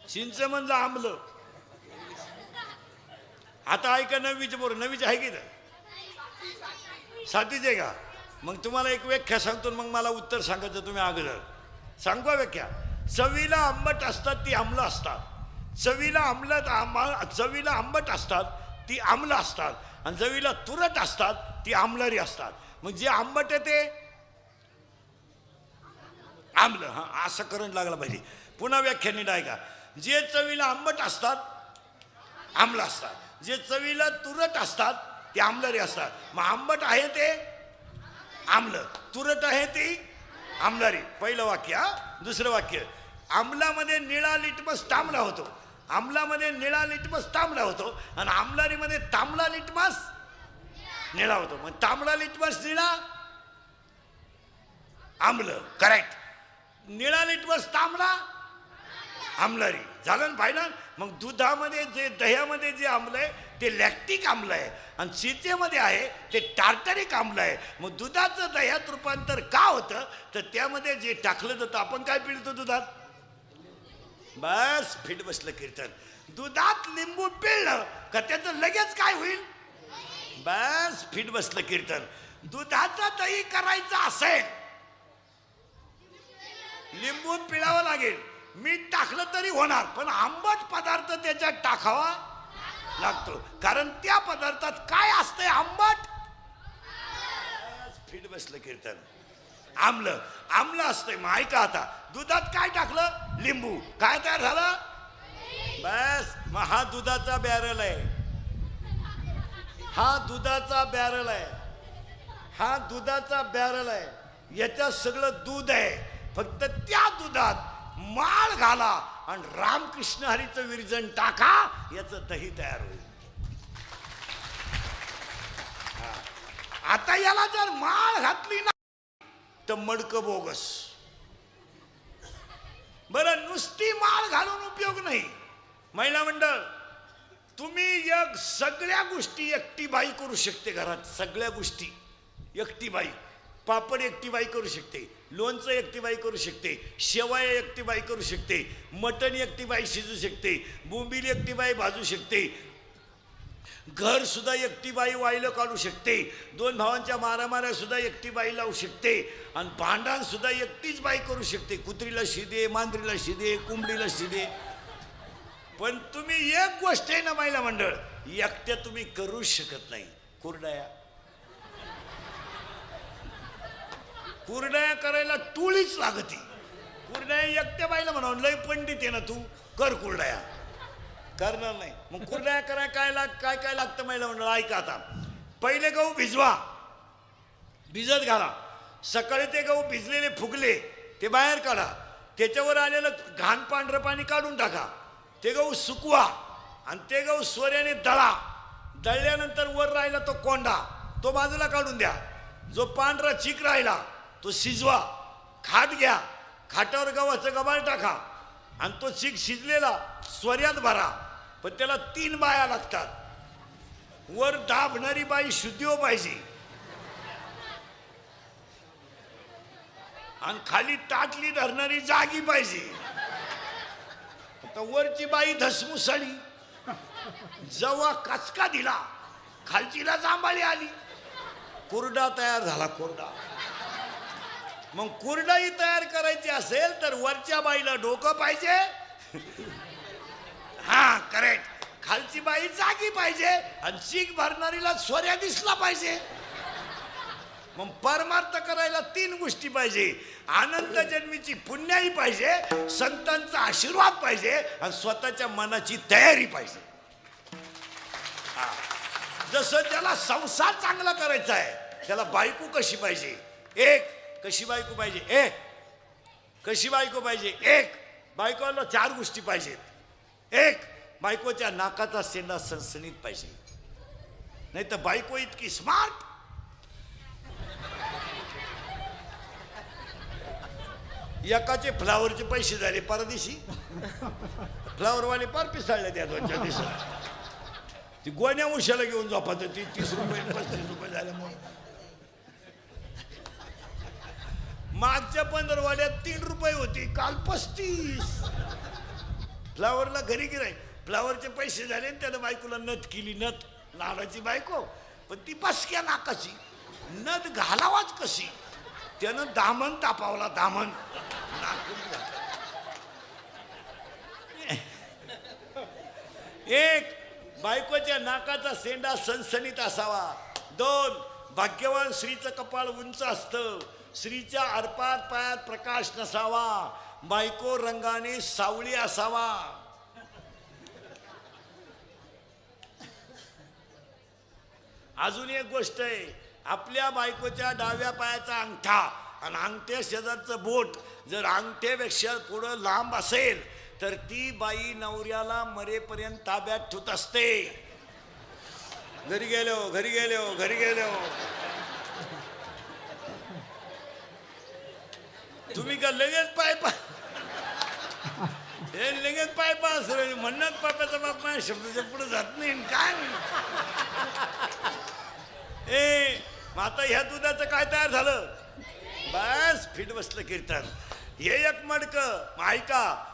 चिंच मधलं आमलं. आता ऐका 9वीचे पोरं. 9वीचे आहे की 7वीचे का? मग तुम्हाला एक व्याख्या सांगतो, मग मला उत्तर सांगायचं. तुम्ही अगोदर सांगू व्याख्या. चवीला आंबट असतात ती आम्ल असतात. चवीला आंबट असतात ती आम्ल असतात आणि चवीला तुरट असतात ती आमलरी असतात. मग जे आंबट आहे ते आम्ल. हा असं करंट लागला पाहिजे. पुन्हा व्याख्या नीट आहे का. जे चवीला आंबट असतात आम्ल असतात, जे चवीला तुरट असतात ते आमलरी असतात. मग आंबट आहे ते आम्ल, तुरट आहे ती आमलरी. पहिलं वाक्य. दुसरं वाक्य. आम्लामध्ये निळा लिटमस तांबडा होतो. आम्लामध्ये निळा लिटमस तांबडा होतो आणि आमलारीमध्ये तांबडा लिटमस निळा होतो. मग तांबडा लिटमस निळा आम्ल करेक्ट. निळा लिटमस तांबडा आमलारी झालं पाहिजे. मग दुधामध्ये जे दह्यामध्ये जे आम्ल आहे ते लॅक्टिक आम्ल आहे आणि चिंचेमध्ये आहे ते टार्टरिक आम्ल आहे. मग दुधाचं दह्यात रूपांतर का होतं तर त्यामध्ये जे टाकलं जातं. आपण काय पिळतो दुधात? बस फिट बसलं कीर्तन. दुधात लिंबू पिळलं का त्याचं लगेच काय होईल? बस फिट बसलं कीर्तन. दुधाचं दही करायचं असेल लिंबू पिळावं लागेल. मीठ टाकलं तरी होणार, पण आंबट पदार्थ त्याच्यात टाकावा लागतो. कारण त्या पदार्थात काय असतंय? आंबट. फिट बसलं कीर्तन. आम्ल असतंय. मग ऐका आता. दुधात काय टाकलं? लिंबू. काय तयार झालं? बस. मग हा दुधाचा बॅरल आहे. हा दुधाचा बॅरल आहे. याच्यात सगळं दूध आहे. फक्त त्या दुधात माळ घाला आणि रामकृष्ण हरीचं विरजन टाका, याचं दही तयार होईल. आता याला जर माळ घातली ना तर मडकं बोगस. बरं नुसती माळ घालून उपयोग नाही. महिला मंडळ तुम्ही सगळ्या गोष्टी एकटी बाई करू शकते. घरात सगळ्या गोष्टी एकटी बाई. पापड एकटी बाई करू शकते, लोणचं एकटी बाई करू शकते, शेवया एकटी बाई करू शकते, मटण एकटी बाई शिजू शकते, बोंबील एकटी बाई भाजू शकते, घर सुद्धा एकटी बाई वाहिलं काढू शकते, 2 भावांच्या मारामाऱ्या सुद्धा एकटी बाई लावू शकते आणि भांडण सुद्धा एकटीच बाई करू शकते. कुत्रीला शिदे, मांजरीला शिदे, कोंबडीला शिदे. पण तुम्ही एक गोष्ट आहे ना महिला मंडळ, एकट्या तुम्ही करूच शकत नाही. कुरड्या करायला टोळीच लागती. कुरड्या एकट्या बाईला म्हणावं लय पंडित आहे ना तू, कर कुरड्या. करणार नाही. मग कुरड्या करायला काय लागतं महिला मंडळ? ऐका आता. पहिले गहू भिजवा, भिजत घाला. सकाळी ते गहू भिजलेले फुगले ते बाहेर काढा. त्याच्यावर आलेलं घाण पांढरं पाणी काढून टाका. ते गहू सुकवा आणि ते गहू सोऱ्याने दळा. दळल्यानंतर वर राहिला तो कोंडा तो बाजूला काढून द्या. जो पांढरा चीक राहिला तो शिजवा, खाट घ्या, खाटावर गव्हाचं गबाळ टाका आणि तो चीक शिजलेला स्वर्यात भरा. पण त्याला 3 बाया लागतात. वर दाबणारी बाई शुद्धीव पाहिजे आणि खाली ताटली धरणारी जागी पाहिजे. आता वरची बाई धसमुसळी, जेव्हा कचका दिला खालचीला जांभळी आली, कुरडा तयार झाला. कुरडा मग कुरडाई तयार करायची असेल तर वरच्या बाईला डोकं पाहिजे. हा करेक्ट. खालची बाई जागी पाहिजे आणि चीक भरणारीला स्वर्या दिसला पाहिजे. मग परमार्थ करायला 3 गोष्टी पाहिजे. अनंत जन्मीची पुण्याई पाहिजे, संतांचा आशीर्वाद पाहिजे आणि स्वतःच्या मनाची तयारी पाहिजे. जसं त्याला संसार चांगला करायचा आहे त्याला बायको कशी पाहिजे? एक कशी बायको पाहिजे? कशी बायको पाहिजे? एक बायकोला 4 गोष्टी पाहिजेत. एक बायकोच्या नाकाचा शेंडा सणसणीत पाहिजे, नाही तर बायको इतकी स्मार्ट एकाचे फ्लावरचे पैसे झाले परदेशी. फ्लावरवाले पार पिसाळले त्या 2-4 दिवसात. ती गोण्या उशाला घेऊन झोपात ती 30 रुपये 35 रुपये झाल्यामुळे. मागच्या 15 वाड्यात 3 रुपये होती, काल 35. फ्लावरला घरी गिराय, फ्लावरचे पैसे झाले आणि त्यानं बायकोला नथ केली. नथ लाडाची बायको, पण ती बसक्या नाकाची. नथ घालावाच कशी? त्यानं दामन तापावला. दामन एक बायकोच्या नाकाचा शेंडा सणसणीत असावा. 2 भाग्यवान स्त्रीचं कपाळ उंच असतं, स्त्रीच्या अर्पात पायात प्रकाश नसावा, बायको रंगाने सावळी असावा. अजून एक गोष्ट आहे, आपल्या बायकोच्या डाव्या पायाचा अंगठा आणि अंगठ्या शेजारचं बोट जर अंगठ्यापेक्षा पुढं लांब असेल तर ती बाई नवऱ्याला मरेपर्यंत ताब्यात ठेवत असते. घरी गेलो घरी गेलो घरी गेलो. तुम्ही का लगेच पाय हे लगेच पाय म्हणत पाप्याचा बाप माझ्या शब्दाच्या पुढे जात नाही काय. मग आता ह्या दुधाचं काय तयार झालं? बस फिट बसलं कीर्तन. हे एक मडक ऐका.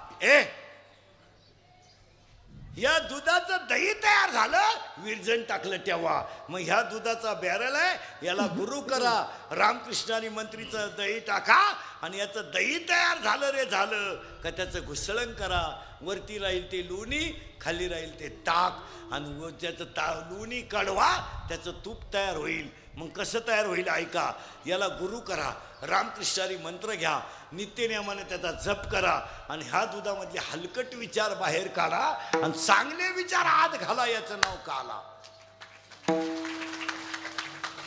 या दुधाचं दही तयार झालं, विरजण टाकलं तेव्हा. मग ह्या दुधाचा बॅरल आहे, याला गुरु करा. रामकृष्ण आणि मंत्रीचं दही टाका आणि याचं दही तयार झालं रे झालं का त्याचं घुसळण करा. वरती राहील ते लोणी, खाली राहील ते ताक आणि त्याचं लोणी काढवा, त्याचं तूप तयार होईल. मग कसं तयार होईल ऐका. याला गुरु करा, रामकृष्णारी मंत्र घ्या, नित्यनियमाने त्याचा जप करा आणि ह्या दुधामधले हलकट विचार बाहेर काढा आणि चांगले विचार आत घाला. याचं नाव काला.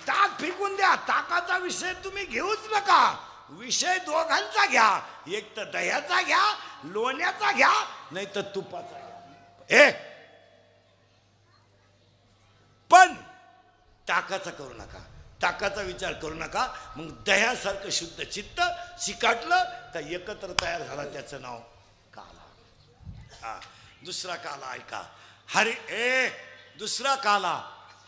ताक फेकून द्या. ताकाचा विषय तुम्ही घेऊच नका. विषय दोघांचा घ्या. एक तर दह्याचा घ्या, लोण्याचा घ्या, नाही तर तुपाचा घ्या. पण ताकाचा करू नका. ताकाचा विचार करू नका. मग दह्यासारखं शुद्ध चित्त चिकाटलं का एकत्र तयार झाला, त्याचं नाव काला. दुसरा काला ऐका. दुसरा काला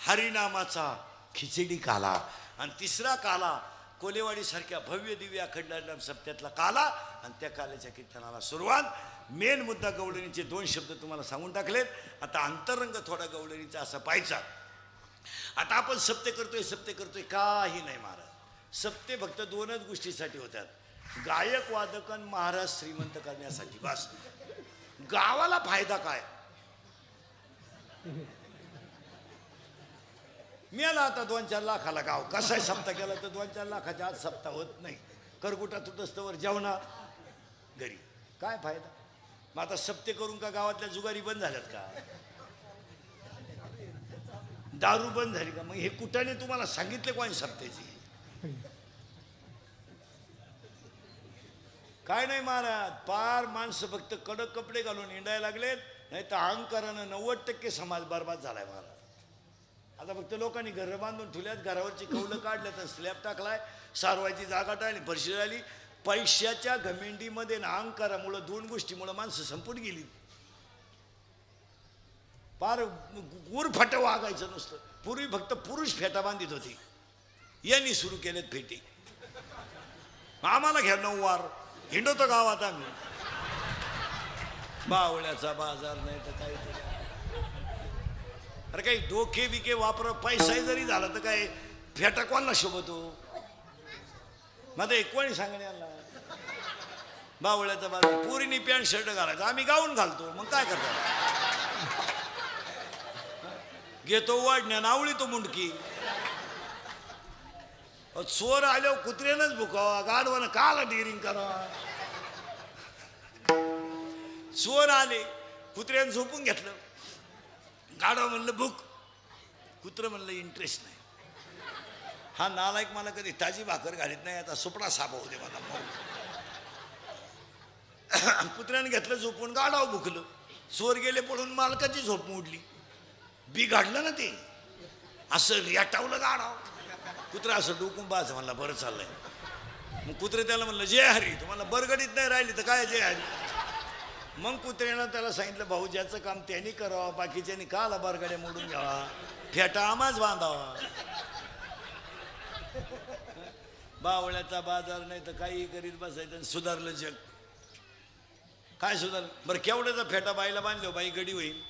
हरिनामाचा खिचडी काला. आणि तिसरा काला कोलेवाडी सारख्या भव्य दिव्य अखंड सप्त्यातला काला. आणि त्या काल्याच्या कीर्तनाला सुरुवात. मेन मुद्दा गवळणीचे 2 शब्द तुम्हाला सांगून टाकलेत. आता अंतरंग थोडा गवळणीचा असा पाहायचा. आता आपण सप्ते करतोय काही नाही महाराज. सप्ते फक्त 2च गोष्टीसाठी होतात, गायक वादकन महाराज श्रीमंत करण्यासाठी. बस. गावाला फायदा काय? मिळाला आता 2-4 लाखाला गाव. कसाय सप्ताह केला तर 2-4 लाखाच्या आज सप्ताह होत नाही. करगुटा तुटस्तवर जेवणा घरी काय फायदा? मग आता सप्ते करून का गावातल्या जुगारी बंद झाल्यात का? दारू बंद झाली का? मग हे कुठाने तुम्हाला सांगितले कोणी सप्त्याची? काय नाही महाराज. पार माणसं फक्त कडक कपडे घालून हिंडायला लागलेत, नाही तर अहंकारानं 90% समाज बरबाद झालाय महाराज. आता फक्त लोकांनी घरं बांधून ठेवल्यात, घरावरची कौलं काढल्यात, स्लॅब टाकलाय, सारवायची जागा टाळली, फरशी झाली. पैशाच्या घमेंडीमध्ये ना अहंकारामुळं 2 गोष्टीमुळं माणसं संपून गेली. पार उरफाट वागायचं नुसतं. पूर्वी फक्त पुरुष फेटा बांधित होती, यांनी सुरू केलेत फेटी. आम्हाला घ्या 9 वार, हिंडवतो गावात आम्ही. बावळ्याचा बाजार नाही तर काय तरी. अरे काही डोके बिके वापर, पैसाही जरी झाला तर काय फेटा कोणाला शोभतो? माझं कोणी सांगणे आला बावळ्याचा बाजार. पोरीनी पॅन्ट शर्ट घालायचं, आम्ही गाऊन घालतो, मग काय करतो? घेतो वाढण्या नावळी तो मुंडकी. चोर आल्यावर कुत्र्यानंच भुकावा, गाडवानं काला डिरिंग करावा. चोर आले, कुत्र्यानं झोपून घेतलं, गाडवा म्हणलं भूक, कुत्र म्हणलं इंटरेस्ट नाही. हा नालायक मला कधी ताजी भाकर घालीत नाही, आता सुपडा साप होते मला. कुत्र्यानं घेतलं झोपून, गाडाव भुकलं. चोर गेले पडून, मालकाची झोप मोडली. बिघडलं ना ते, असं रेटावलं गाडाव. कुत्रा असं डोकून पाहायचं, म्हणला बरं चाललंय. मग कुत्रे त्याला म्हणलं जय हरी. तुम्हाला बरगडीत नाही राहिली तर काय जय हरी. मग कुत्र्यानं त्याला सांगितलं भाऊ ज्याचं काम त्यांनी करावं, बाकीच्यांनी काला बरगड्या मोडून घ्यावा, फेटा आमाच बांधावा. बावळ्याचा बाजार नाही तर काही करीत बसायचं. सुधारलं जग. काय सुधारलं? बरं केवढ्याचा फेटा बाईला बांधलो, बाई गडी होईल.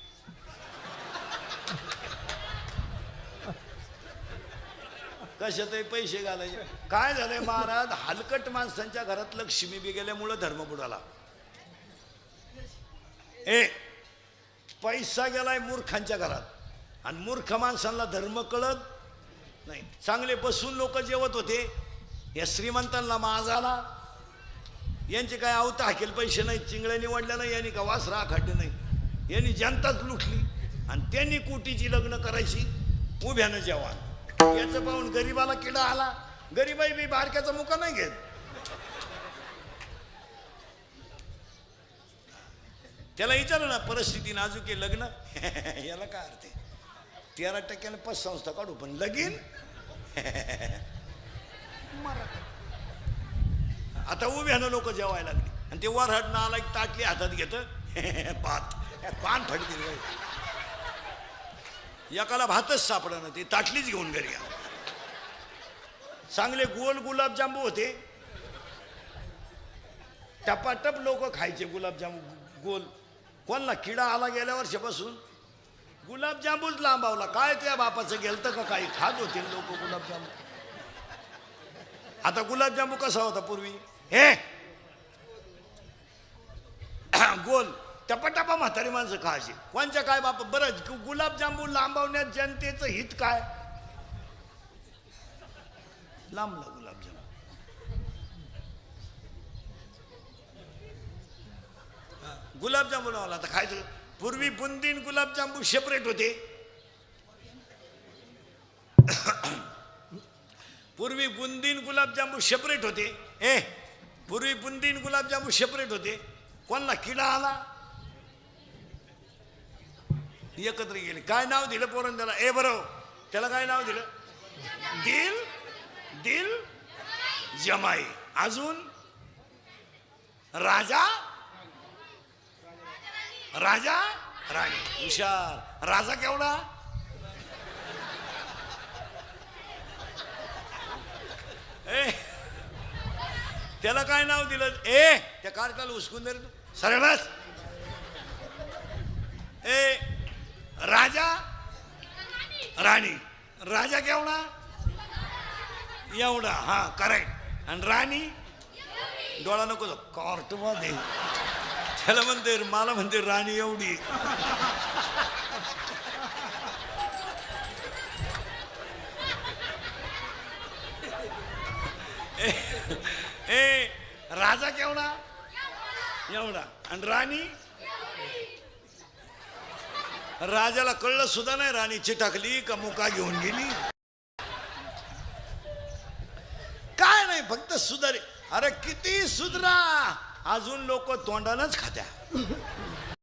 कशातही पैसे घालायचे. काय झालंय महाराज, हलकट माणसांच्या घरात लक्ष्मी बी गेल्यामुळं धर्म बुडाला. पैसा गेलाय मूर्खांच्या घरात, आणि मूर्ख माणसांना धर्म कळत नाही. चांगले बसून लोक जेवत होते, या श्रीमंतांना माज आला. यांचे काय आवता हाकेल पैसे नाही, चिंगळ्या निवडल्या नाही, यांनी का वासरा खाड्डे नाही. यांनी जनताच लुटली, आणि त्यांनी कोटीची लग्न करायची उभ्यानं जेवण. याचं पाहून गरीबाला किडा आला. गरीबाई बी बारक्याचा मुका नाही घेत. त्याला विचारलं ना, परिस्थिती नाजूक आहे, लग्न याला काय अर्थ आहे? 13% पतसंस्था काढू, पण लगीन आता उभ्यानं लोक जेवायला लागली, आणि ते वरहडणं आला एक ताटली हातात घेत, पान फटके. एकाला भातच सापडा ना, ते ताटलीच घेऊन घरी आला. चांगले गोल गुलाबजांबू होते, टपाटप लोक खायचे गुलाबजांबू गोल. कोणला किडा आला गेल्या वर्षापासून, गुलाबजांबूच लांबावला. काय त्या बापाचं गेलतं का काही, खात होते लोक गुलाबजांबू. आता गुलाबजांबू कसा होता पूर्वी, हे गोल टपाटपा म्हातारी माणसं खायची. कोणच्या काय बाप. बरं गुलाबजांबू लांबवण्यात जनतेचं हित काय? लांबला गुलाबजांबू. गुलाबजांबू लावला आता खायचं. पूर्वी बुंदीन गुलाबजांबू सेपरेट होते. पूर्वी बुंदीन गुलाबजांबू सेपरेट होते. पूर्वी बुंदीन गुलाबजांबू सेपरेट होते. कोणला किडा आला एकत्र गेले. काय नाव दिलं पोरण त्याला? बरोबर, त्याला काय नाव दिलं? दिल दिल जमाई. अजून राजा राजा राणी. हुशार. राजा केवढा? त्याला काय नाव दिलं? त्या कार्टाला उचकून दे रे तू. सरळ बस. राजा राणी. राजा केवढा? एवढा. हा करेक्ट. आणि राणी डोळा नको तो कार्ट मध्ये. त्याला म्हणते, मला म्हणते राणी एवढी. राजा केवढा? एवढा. आणि राणी? राजाला कळलं सुद्धा नाही राणी चिटाकली का मुका घेऊन गेली. काय नाही, फक्त सुधारे. अरे किती सुधरा, अजून लोक तोंडानच खात्या.